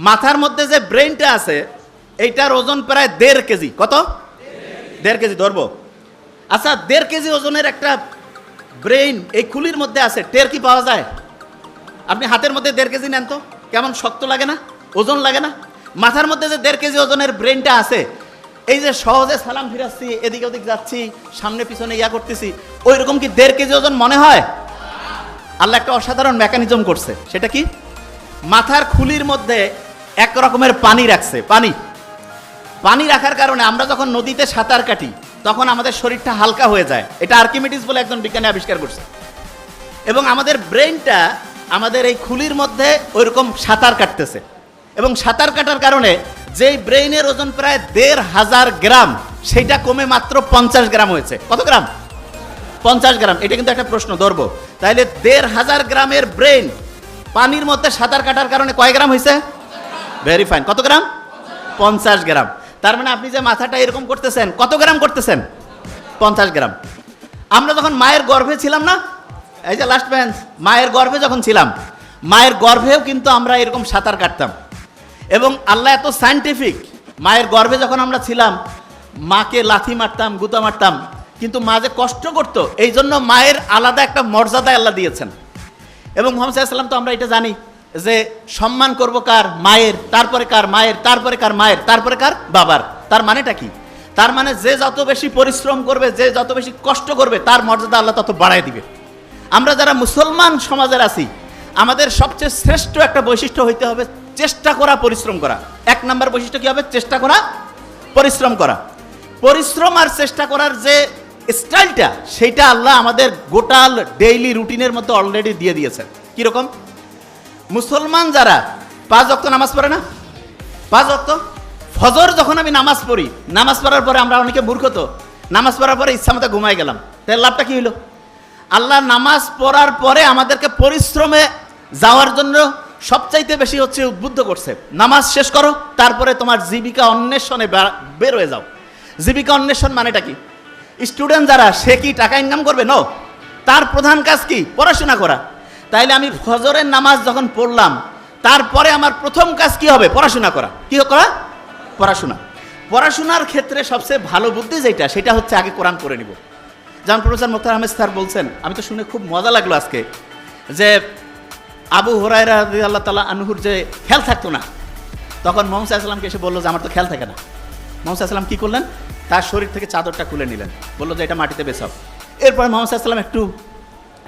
মাথার মধ্যে যে ব্রেনটা আছে এইটার ওজন প্রায় 1.5 কেজি। কত? 1.5 কেজি ধরবো। আচ্ছা, 1.5 কেজি ওজনের একটা ব্রেইন এই খুলির মধ্যে আছে, টের কি পাওয়া যায়? আপনি হাতের মধ্যে 1.5 কেজি নেন তো, কেমন শক্ত লাগে না? ওজন লাগে না? মাথার মধ্যে যে 1.5 কেজি ওজনের ব্রেনটা আছে, এই যে সহজে সালাম ফিরাচ্ছি, এদিক ওদিক যাচ্ছি, সামনে পিছনে ইয়া করতেছি, ওই রকম কি 1.5 কেজি ওজন মনে হয়? আল্লাহ একটা অসাধারণ মেকানিজম করছে। সেটা কি? মাথার খুলির মধ্যে এক রকমের পানি রাখছে। পানি রাখার কারণে আমরা যখন নদীতে সাঁতার কাটি তখন আমাদের শরীরটা হালকা হয়ে যায়। এটা আর্কিমিডিস বলে একজন বিজ্ঞানী আবিষ্কার করছে। এবং আমাদের ব্রেনটা আমাদের এই খুলির মধ্যে ওইরকম সাঁতার কাটতেছে, এবং সাঁতার কাটার কারণে যেই ব্রেইনের ওজন প্রায় 1,500 গ্রাম, সেটা কমে মাত্র 50 গ্রাম হয়েছে। কত গ্রাম? 50 গ্রাম। এটা কিন্তু একটা প্রশ্ন ধরবো। তাহলে 1,500 গ্রামের ব্রেন পানির মধ্যে সাঁতার কাটার কারণে কয় গ্রাম হয়েছে? Very fine. কত গ্রাম? 50 গ্রাম। তার মানে আপনি যে মাথাটা এরকম করতেছেন, কত গ্রাম করতেছেন? 50 গ্রাম। আমরা যখন মায়ের গর্ভে ছিলাম না, এই যে লাস্ট বেঞ্চ, মায়ের গর্ভে যখন ছিলাম, মায়ের গর্ভেও কিন্তু আমরা এরকম সাঁতার কাটতাম। এবং আল্লাহ এত সায়েন্টিফিক, মায়ের গর্ভে যখন আমরা ছিলাম মাকে লাথি মারতাম, গুতা মারতাম, কিন্তু মা যে কষ্ট করতো, এই জন্য মায়ের আলাদা একটা মর্যাদা আল্লাহ দিয়েছেন। এবং মুহাম্মদ সাল্লাল্লাহু আলাইহি ওয়াসাল্লাম তো আমরা এটা জানি যে সম্মান করব কার? মায়ের, তারপরে কার? মায়ের, তারপরে কার? মায়ের, তারপরে কার? বাবার। তার মানেটা কি? তার মানে যে যত বেশি পরিশ্রম করবে, যে যত বেশি কষ্ট করবে, তার মর্যাদা আল্লাহ তত বাড়ায় দিবে। আমরা যারা মুসলমান সমাজের আছি, আমাদের সবচেয়ে শ্রেষ্ঠ একটা বৈশিষ্ট্য হইতে হবে চেষ্টা করা, পরিশ্রম করা। 1 নম্বর বৈশিষ্ট্য কি হবে? চেষ্টা করা, পরিশ্রম করা। পরিশ্রম আর চেষ্টা করার যে স্টাইলটা, সেইটা আল্লাহ আমাদের গোটাল ডেইলি রুটিনের মধ্যে অলরেডি দিয়ে দিয়েছেন। কিরকম? মুসলমান যারা 5 ওয়াক্ত নামাজ পড়ে না, 5 ওয়াক্ত ফজর যখন আমি নামাজ পড়ি, নামাজ পড়ার পরে আমরা অনেকে মূর্খ, তো নামাজ পড়ার পরে ইচ্ছা মতো ঘুমাই গেলাম, তাহলে লাভটা কি হইলো? আল্লাহ নামাজ পড়ার পরে আমাদেরকে পরিশ্রমে যাওয়ার জন্য সবচাইতে বেশি হচ্ছে উদ্বুদ্ধ করছে। নামাজ শেষ করো, তারপরে তোমার জীবিকা অন্বেষণে বের হয়ে যাও। জীবিকা অন্বেষণ মানেটা কি? স্টুডেন্ট যারা, সে কি টাকা ইনকাম করবে? নো, তার প্রধান কাজ কি? পড়াশোনা করা। তাইলে আমি ফজরের নামাজ যখন পড়লাম, তারপরে আমার প্রথম কাজ কি হবে? পড়াশোনা করা। কি করা? পড়াশোনা। পড়াশোনার ক্ষেত্রে সবচেয়ে ভালো বুদ্ধি যেটা, সেটা হচ্ছে আগে কোরআন পড়ে নিব। যেমন প্রফেসর মুখতার আহমেদ স্যার বলছেন, আমি তো শুনে খুব মজা লাগলো আজকে, যে আবু হুরায়রা রাদিয়াল্লাহু তাআলা আনহুর যে খেয়াল থাকতো না, তখন মুহাম্মদ সাল্লাল্লাহু আলাইহি ওয়াসাল্লামকে এসে বললো যে আমার তো খেয়াল থাকে না। মুহাম্মদ সাল্লাল্লাহু আলাইহি ওয়াসাল্লাম কি করলেন? তার শরীর থেকে চাদরটা খুলে নিলেন, বললো যে এটা মাটিতে বেছাও। এরপরে মুহাম্মদ সাল্লাল্লাহু আলাইহি ওয়াসাল্লাম একটু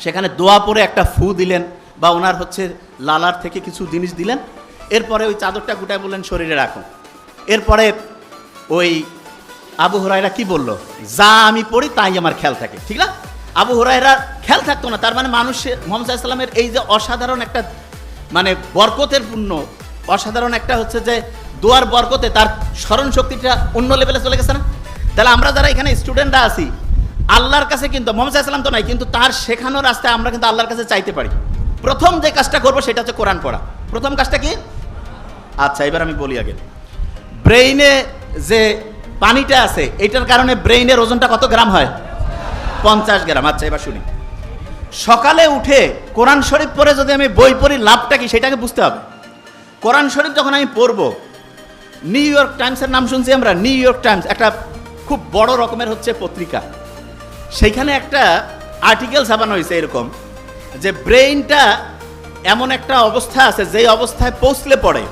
সেখানে দোয়া পড়ে একটা ফু দিলেন, বা ওনার হচ্ছে লালার থেকে কিছু জিনিস দিলেন। এরপরে ওই চাদরটা গুটায় বললেন শরীরে রাখো। এরপরে ওই আবু হুরায়রা কি বলল? যা আমি পড়ি তাই আমার খেয়াল থাকে, ঠিক না? আবু হুরায়রা খেয়াল থাকতো না। তার মানে মানুষের, মুহাম্মদ সাল্লাল্লাহু আলাইহি ওয়াসাল্লামের এই যে অসাধারণ একটা মানে বরকতের পূর্ণ, অসাধারণ একটা হচ্ছে যে দোয়ার বরকতে তার স্মরণ শক্তিটা অন্য লেভেলে চলে গেছে না? তাহলে আমরা যারা এখানে স্টুডেন্টরা আছি, আল্লাহর কাছে কিন্তু মুহাম্মদ সাল্লাল্লাহু আলাইহি ওয়াসাল্লাম তো নাই, কিন্তু তার শেখানোর রাস্তায় আমরা কিন্তু আল্লাহর কাছে চাইতে পারি। প্রথম যে কাজটা করবো সেটা হচ্ছে কোরআন পড়া। প্রথম কাজটা কি? আচ্ছা, এবার আমি বলি আগে। ব্রেইনে যে পানিটা আছে, এটার কারণে ব্রেইনের ওজনটা কত গ্রাম হয়? 50 গ্রাম। আচ্ছা, এবার শুনি। সকালে উঠে কোরআন শরীফ পড়ে যদি আমি বই পড়ি, লাভটা কি সেটাকে বুঝতে হবে। কোরআন শরীফ যখন আমি পড়বো, নিউ ইয়র্ক টাইমসের নাম শুনছি আমরা। নিউ ইয়র্ক টাইমস একটা খুব বড় রকমের হচ্ছে পত্রিকা। সেইখানে একটা আর্টিকেল ছাপানো হয়েছে এরকম, যে ব্রেইনটা এমন একটা অবস্থা আছে, যেই অবস্থায় পৌঁছলে পড়ে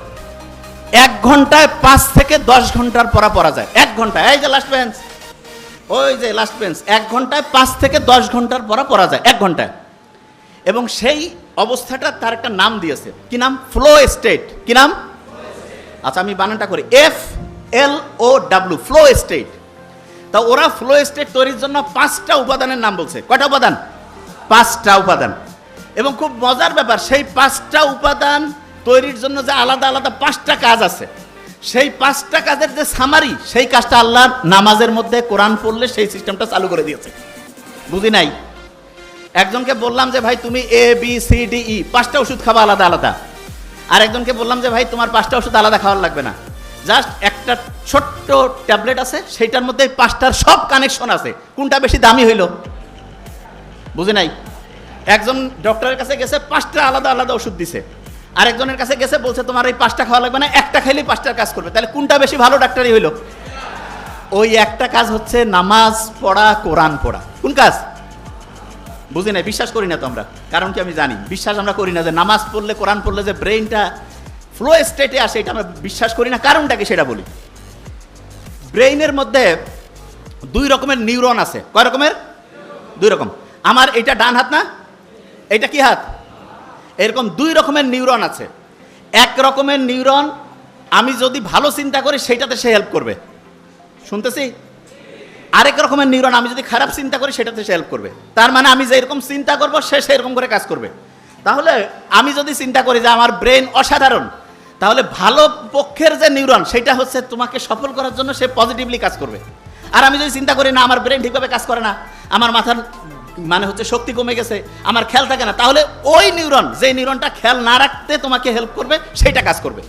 1 ঘন্টায় 5 থেকে 10 ঘন্টার পড়া যায়। 1 ঘন্টায়, এই যে লাস্ট বেঞ্চ, ওই যে লাস্ট বেঞ্চ, 1 ঘন্টায় 5 থেকে 10 ঘন্টার পড়া যায় 1 ঘন্টায়। এবং সেই অবস্থাটা তার একটা নাম দিয়েছে। কি নাম? Flow state. কি নাম? আচ্ছা, আমি বানানটা করি, FLOW, ফ্লো স্টেট। তা ওরা ফ্লো স্টেট তৈরির জন্য 5টা উপাদানের নাম বলছে। কয়টা উপাদান? 5টা উপাদান। এবং খুব মজার ব্যাপার, সেই 5টা উপাদান তৈরির জন্য যে আলাদা আলাদা 5টা কাজ আছে, সেই 5টা কাজের যে সামারি, সেই কাজটা আল্লাহ নামাজের মধ্যে কোরআন পড়লে সেই সিস্টেমটা চালু করে দিয়েছে। বুঝি নাই? একজনকে বললাম যে ভাই তুমি ABCDE 5টা ওষুধ খাবা আলাদা আলাদা, আর একজনকে বললাম যে ভাই তোমার 5টা ওষুধ আলাদা খাওয়ার লাগবে না, জাস্ট একটা ছোট্ট ট্যাবলেট আছে, সেইটার মধ্যে 5টার সব কানেকশন আছে, কোনটা বেশি দামি হইল? বুঝি নাই? একজন ডক্টরের কাছে গেছে, 5টা আলাদা আলাদা ওষুধ দিছে, আরেকজনের কাছে গেছে, বলছে তোমার এই 5টা খাওয়া লাগবে না, একটা খাইলেই 5টার কাজ করবে। তাহলে কোনটা বেশি ভালো ডাক্তারই হইল? ওই একটা কাজ হচ্ছে নামাজ পড়া, কোরআন পড়া। কোন কাজ? বুঝি না, বিশ্বাস করি না তো আমরা। কারণ কি আমি জানি, বিশ্বাস আমরা করি না যে নামাজ পড়লে, কোরআন পড়লে যে ব্রেইনটা ফ্লো স্টেটে আসে, এটা আমরা বিশ্বাস করি না। কারণটা কি সেটা বলি। ব্রেইনের মধ্যে 2 রকমের নিউরন আছে। কয় রকমের? 2 রকম। আমার এটা ডান হাত না, এটা কি হাত? এরকম 2 রকমের নিউরন আছে। এক রকমের নিউরন আমি যদি ভালো চিন্তা করি সেটাতে সে হেল্প করবে, শুনতেছি। আরেক রকমের নিউরন আমি যদি খারাপ চিন্তা করি সেটাতে সে হেল্প করবে। তার মানে আমি যেরকম চিন্তা করব সে সেরকম করে কাজ করবে। তাহলে আমি যদি চিন্তা করি যে আমার ব্রেন অসাধারণ, তাহলে ভালো পক্ষের যে নিউরন সেটা হচ্ছে তোমাকে সফল করার জন্য সে পজিটিভলি কাজ করবে। আর আমি যদি চিন্তা করি না আমার ব্রেন ঠিকভাবে কাজ করে না, আমার মাথার মানে হচ্ছে শক্তি কমে গেছে, আমার খেয়াল থাকে না, তাহলে ওই নিউরন, যে নিউরনটা খেয়াল না রাখতে তোমাকে হেল্প করবে, সেইটা কাজ করবে।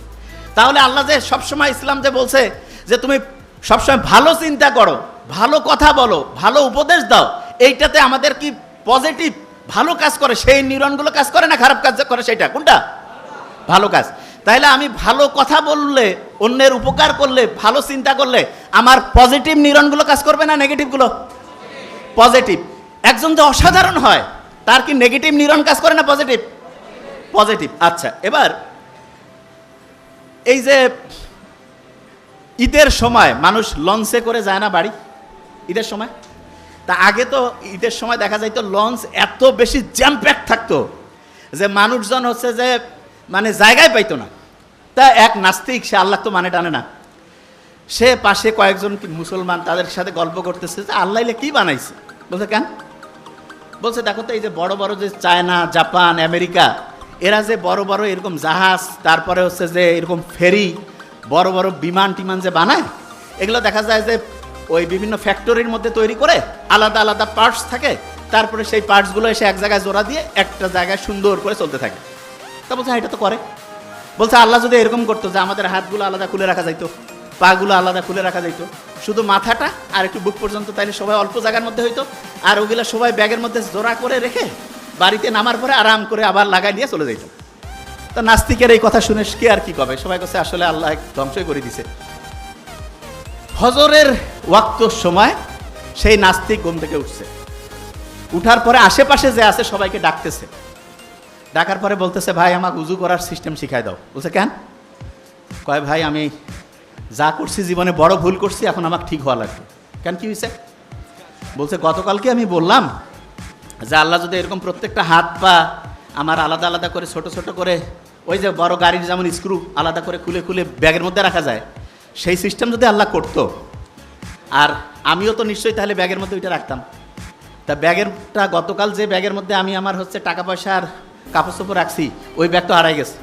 তাহলে আল্লাহ যে সবসময়, ইসলাম যে বলছে যে তুমি সবসময় ভালো চিন্তা করো, ভালো কথা বলো, ভালো উপদেশ দাও, এইটাতে আমাদের কি পজিটিভ ভালো কাজ করে, সেই নিউরনগুলো কাজ করে না খারাপ কাজ করে? সেটা কোনটা? ভালো কাজ। তাইলে আমি ভালো কথা বললে, অন্যের উপকার করলে, ভালো চিন্তা করলে আমার পজিটিভ নিউরনগুলো কাজ করবে না নেগেটিভগুলো? পজিটিভ। একজন যে অসাধারণ হয় তার কি নেগেটিভ নিউরন কাজ করে না পজিটিভ? পজিটিভ। আচ্ছা, এবার এই যে ঈদের সময় মানুষ লঞ্চে করে যায় না বাড়ি, ঈদের সময়? তা আগে তো ঈদের সময় দেখা যাইতো লঞ্চ এত বেশি জ্যাম প্যাক থাকতো যে মানুষজন হচ্ছে যে মানে জায়গায় পাইতো না। তা এক নাস্তিক, সে আল্লাহ তো মানে টানে না, সে পাশে কয়েকজন মুসলমান, তাদের সাথে গল্প করতেছে যে আল্লাহ কি বানাইছে। বলছে কেন? বলছে দেখো তো এই যে বড় বড় যে চায়না, জাপান, আমেরিকা, এরা যে বড় বড় এরকম জাহাজ, তারপরে হচ্ছে যে এরকম ফেরি, বড় বড় বিমান টিমান যে বানায়, এগুলো দেখা যায় যে ওই বিভিন্ন ফ্যাক্টরির মধ্যে তৈরি করে, আলাদা আলাদা পার্টস থাকে, তারপরে সেই পার্টসগুলো এসে এক জায়গায় জোড়া দিয়ে একটা জায়গায় সুন্দর করে চলতে থাকে। তা বলছে এটা তো করে। বলছে আল্লাহ যদি এরকম করতো যে আমাদের হাতগুলো আলাদা খুলে রাখা যাইতো, পাগুলো আলাদা খুলে রাখা যাইতো, শুধু মাথাটা আর একটু বুক পর্যন্ত, তাইলে সবাই অল্প জায়গার মধ্যে হইতো, আর ওগুলো সবাই ব্যাগের মধ্যে জোড়া করে রেখে বাড়িতে নামার পরে আরাম করে আবার লাগাই দিয়ে চলে যাইত। তো নাস্তিকের এই কথা শুনে কে আর কি কবে, সবাই কাছে আসলে আল্লাহ ধ্বংসই করে দিছে। হজরের ওয়াক্তর সময় সেই নাস্তিক ঘুম থেকে উঠছে, উঠার পরে আশেপাশে যে আছে সবাইকে ডাকতেছে, ডাকার পরে বলতেছে ভাই আমাকে উজু করার সিস্টেম শিখাই দাও। বলছে কেন? কয় ভাই আমি যা করছি জীবনে বড় ভুল করছি, এখন আমাকে ঠিক হওয়া লাগবে। কেন, কি হয়েছে? বলছে গতকালকে আমি বললাম যে আল্লাহ যদি এরকম প্রত্যেকটা হাত পা আমার আলাদা আলাদা করে ছোট ছোট করে, ওই যে বড় গাড়ির যেমন স্ক্রু আলাদা করে খুলে খুলে ব্যাগের মধ্যে রাখা যায়, সেই সিস্টেম যদি আল্লাহ করতো, আর আমিও তো নিশ্চয়ই তাহলে ব্যাগের মধ্যে ওইটা রাখতাম। তা ব্যাগেরটা গতকাল যে ব্যাগের মধ্যে আমি আমার হচ্ছে টাকা পয়সা আর কাপড় চোপড় রাখছি, ওই ব্যাগ তো হারাই গেছে।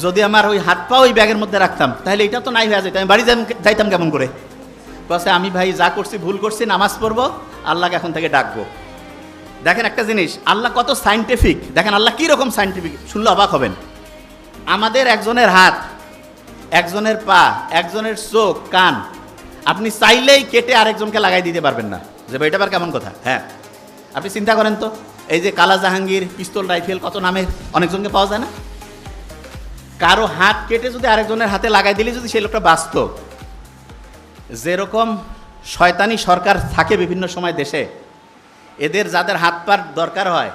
যদি আমার ওই হাত পা ওই ব্যাগের মধ্যে রাখতাম তাহলে এটা তো নাই হয়ে যেত, আমি বাড়ি যাইতাম কেমন করে? বলছে আমি ভাই যা করছি ভুল করছি, নামাজ পড়বো, আল্লাহকে এখন থেকে ডাকবো। দেখেন একটা জিনিস, আল্লাহ কত সাইন্টিফিক, দেখেন আল্লাহ কীরকম সাইন্টিফিক, শুনলে অবাক হবেন। আমাদের একজনের হাত, একজনের পা, একজনের চোখ, কান আপনি চাইলেই কেটে আরেকজনকে লাগাই দিতে পারবেন না, যে ভাই এটা আবার কেমন কথা? হ্যাঁ, আপনি চিন্তা করেন তো, এই যে কালা জাহাঙ্গীর, পিস্তল, রাইফেল, কত নামের অনেকজনকে পাওয়া যায় না? কারো হাত কেটে যদি আরেকজনের হাতে লাগাই দিলে যদি সেই লোকটা বাঁচত, যেরকম শয়তানি সরকার থাকে বিভিন্ন সময় দেশে, এদের যাদের হাত পার দরকার হয়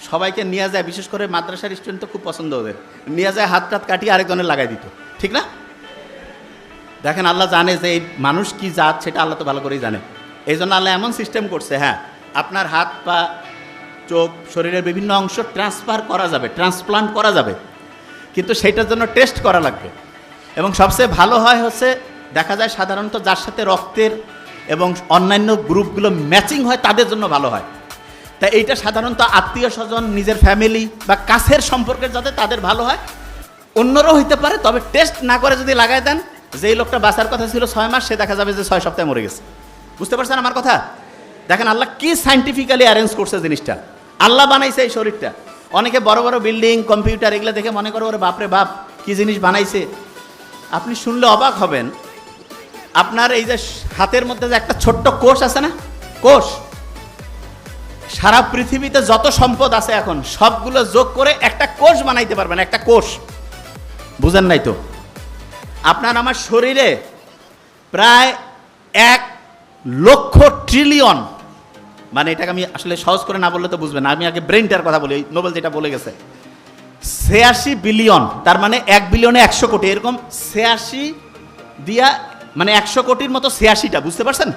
সবাইকে নিয়ে যায়, বিশেষ করে মাদ্রাসার স্টুডেন্ট তো খুব পছন্দ, ওদের নিয়ে যায় হাত টাত কাটিয়ে আরেকজনের লাগাই দিত, ঠিক না? দেখেন আল্লাহ জানে যে এই মানুষ কি জাত, সেটা আল্লাহ তো ভালো করেই জানে। এই জন্য আল্লাহ এমন সিস্টেম করছে, হ্যাঁ আপনার হাত পা চোখ শরীরের বিভিন্ন অংশ ট্রান্সফার করা যাবে, ট্রান্সপ্লান্ট করা যাবে, কিন্তু সেইটার জন্য টেস্ট করা লাগবে। এবং সবচেয়ে ভালো হয় হচ্ছে দেখা যায় সাধারণত যার সাথে রক্তের এবং অন্যান্য গ্রুপগুলো ম্যাচিং হয় তাদের জন্য ভালো হয়। তাই এইটা সাধারণত আত্মীয় স্বজন, নিজের ফ্যামিলি বা কাছের সম্পর্কের যাতে তাদের ভালো হয়, অন্যরাও হইতে পারে, তবে টেস্ট না করে যদি লাগাই দেন, যেই লোকটা বাঁচার কথা ছিল 6 মাস, সে দেখা যাবে যে 6 সপ্তাহে মরে গেছে। বুঝতে পারছেন আমার কথা? দেখেন আল্লাহ কি সাইন্টিফিক্যালি অ্যারেঞ্জ করছে জিনিসটা, আল্লাহ বানাইছে এই শরীরটা। অনেকে বড় বড় বিল্ডিং, কম্পিউটার এগুলো দেখে মনে করো ওরে বাপরে বাপ কি জিনিস বানাইছে। আপনি শুনলে অবাক হবেন, আপনার এই যে হাতের মধ্যে যে একটা ছোট্ট কোষ আছে না, কোষ, সারা পৃথিবীতে যত সম্পদ আছে এখন সবগুলো যোগ করে একটা কোষ বানাইতে পারবেন, একটা কোষ। বুঝেন নাই তো? আপনার আমার শরীরে প্রায় 1,00,000,000,000,000, মানে এটাকে আমি আসলে সহজ করে না বললে তো বুঝবেন না, আমি আগে ব্রেনটার কথা বলি, নোবেল যেটা বলে গেছে 86 বিলিয়ন, তার মানে 1 বিলিয়নে 100 কোটি, এরকম 86 দিয়া মানে 100 কোটির মতো 86টা, বুঝতে পারছেন?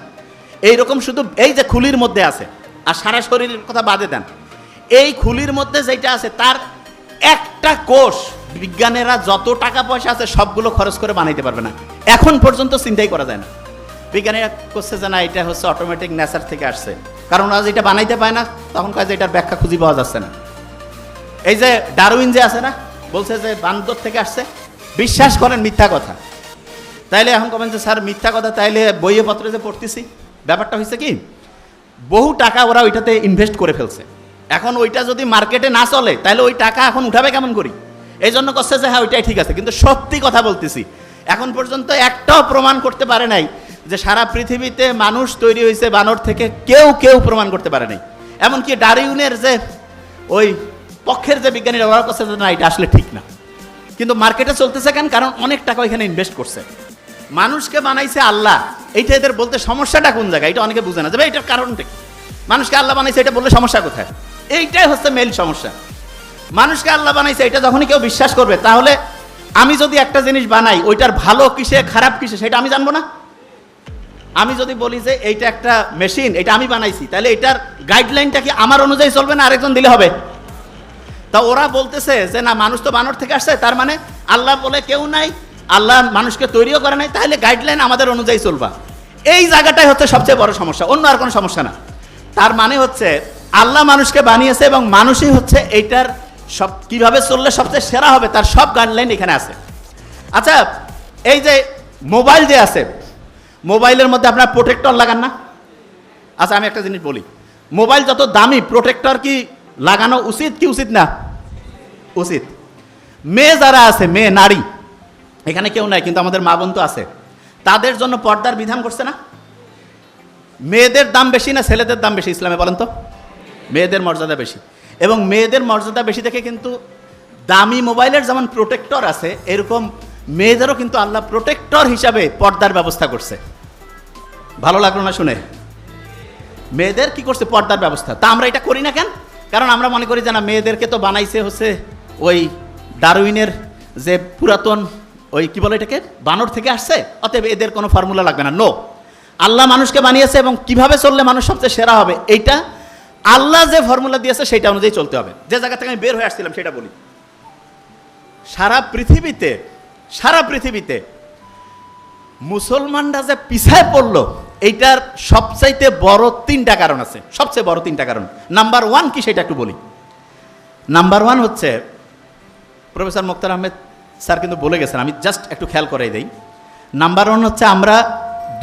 এইরকম শুধু এই যে খুলির মধ্যে আছে, আর সারা শরীরের কথা বাদে দেন, এই খুলির মধ্যে যেটা আছে তার একটা কোষ বিজ্ঞানীরা যত টাকা পয়সা আছে সবগুলো খরচ করে বানাইতে পারবে না, এখন পর্যন্ত চিন্তাই করা যায় না। বিজ্ঞানীরা করছে যে না এটা হচ্ছে অটোমেটিক নেচার থেকে আসছে, কারণ ওরা যেটা বানাইতে পায় না তখন কয় যে এটার ব্যাখ্যা খুঁজে পাওয়া যাচ্ছে না। এই যে ডারউইন যে আছে না, বলছে যে বান্দর থেকে আসছে, বিশ্বাস করেন মিথ্যা কথা। তাইলে এখন কবেন যে স্যার মিথ্যা কথা, তাইলে বইয়ে পত্রে যে পড়তেছি, ব্যাপারটা হয়েছে কি বহু টাকা ওরা ওইটাতে ইনভেস্ট করে ফেলছে, এখন ওইটা যদি মার্কেটে না চলে তাহলে ওই টাকা এখন উঠাবে কেমন করি, এই জন্য করছে যে হ্যাঁ ওইটাই ঠিক আছে। কিন্তু সত্যি কথা বলতেছি, এখন পর্যন্ত একটাও প্রমাণ করতে পারে নাই যে সারা পৃথিবীতে মানুষ তৈরি হয়েছে বানর থেকে, কেউ প্রমাণ করতে পারে নাই। এমনকি ডারউইনের যে ওই পক্ষের যে বিজ্ঞানীরা ওরা করছে যে না এটা আসলে ঠিক না, কিন্তু মার্কেটে চলতেছে কেন, কারণ অনেক টাকা ওইখানে ইনভেস্ট করছে। মানুষকে বানাইছে আল্লাহ, এইটা এদের বলতে সমস্যাটা কোন জায়গায় এটা অনেকে বুঝে না, যে এটার কারণটা কি, মানুষকে আল্লাহ বানাইছে এটা বললে সমস্যা কোথায়, এইটাই হচ্ছে মেইন সমস্যা। মানুষকে আল্লাহ বানাইছে এটা যখনই কেউ বিশ্বাস করবে, তাহলে আমি যদি একটা জিনিস বানাই ওইটার ভালো কিসে খারাপ কিসে সেটা আমি জানবো না। আমি যদি বলি যে এইটা একটা মেশিন, এটা আমি বানাইছি, তাহলে এটার গাইডলাইনটা কি আমার অনুযায়ী চলবে না আরেকজন দিলে হবে? তা ওরা বলতেছে যে না মানুষ তো বানর থেকে আসছে, তার মানে আল্লাহ বলে কেউ নাই, আল্লাহ মানুষকে তৈরিও করে নাই, তাহলে গাইডলাইন আমাদের অনুযায়ী চলবা। এই জায়গাটাই হচ্ছে সবচেয়ে বড় সমস্যা, অন্য আর কোনো সমস্যা না। তার মানে হচ্ছে আল্লাহ মানুষকে বানিয়েছে এবং মানুষই হচ্ছে এইটার সব কিভাবে চললে সবচেয়ে সেরা হবে তার সব গাইডলাইন এখানে আছে। আচ্ছা, এই যে মোবাইল যে আছে, মোবাইলের মধ্যে আপনার প্রোটেক্টর লাগান না? আচ্ছা আমি একটা জিনিস বলি, মোবাইল যত দামি প্রোটেক্টর কি লাগানো উচিত কি উচিত না? উচিত। মেয়ে যারা আছে, মেয়ে নারী, এখানে কেউ নাই কিন্তু আমাদের মা বোন তো আছে, তাদের জন্য পর্দার বিধান করছে না? মেয়েদের দাম বেশি না ছেলেদের দাম বেশি ইসলামে বলেন তো? মেয়েদের মর্যাদা বেশি, এবং মেয়েদের মর্যাদা বেশি দেখে কিন্তু দামি মোবাইলের যেমন প্রোটেক্টর আছে, এরকম মেয়েদেরও কিন্তু আল্লাহ প্রোটেক্টর হিসাবে পর্দার ব্যবস্থা করছে। ভালো লাগলো না শুনে? মেয়েদের কি করছে? পর্দার ব্যবস্থা। তা আমরা এটা করি না কেন? কারণ আমরা মনে করি যে না মেয়েদেরকে তো বানাইছে হচ্ছে ওই ডারউইনের যে পুরাতন ওই কি বলে এটাকে, বানর থেকে আসছে, অতএব এদের কোনো ফর্মুলা লাগবে না। নো, আল্লাহ মানুষকে বানিয়েছে এবং কিভাবে চললে মানুষ সবচেয়ে সেরা হবে এইটা আল্লাহ যে ফর্মুলা দিয়েছে সেটা অনুযায়ী চলতে হবে। যে জায়গা থেকে আমি বের হয়ে আসছিলাম সেটা বলি, সারা পৃথিবীতে মুসলমানরা যে পিছায় পড়লো এইটার সবচাইতে বড় 3টা কারণ আছে, সবচেয়ে বড় 3টা কারণ। নাম্বার 1 কি সেটা একটু বলি। নাম্বার 1 হচ্ছে, প্রফেসর মুক্তার আহমেদ স্যার কিন্তু বলে গেছেন, আমি জাস্ট একটু খেয়াল করাই দেই। নাম্বার 1 হচ্ছে আমরা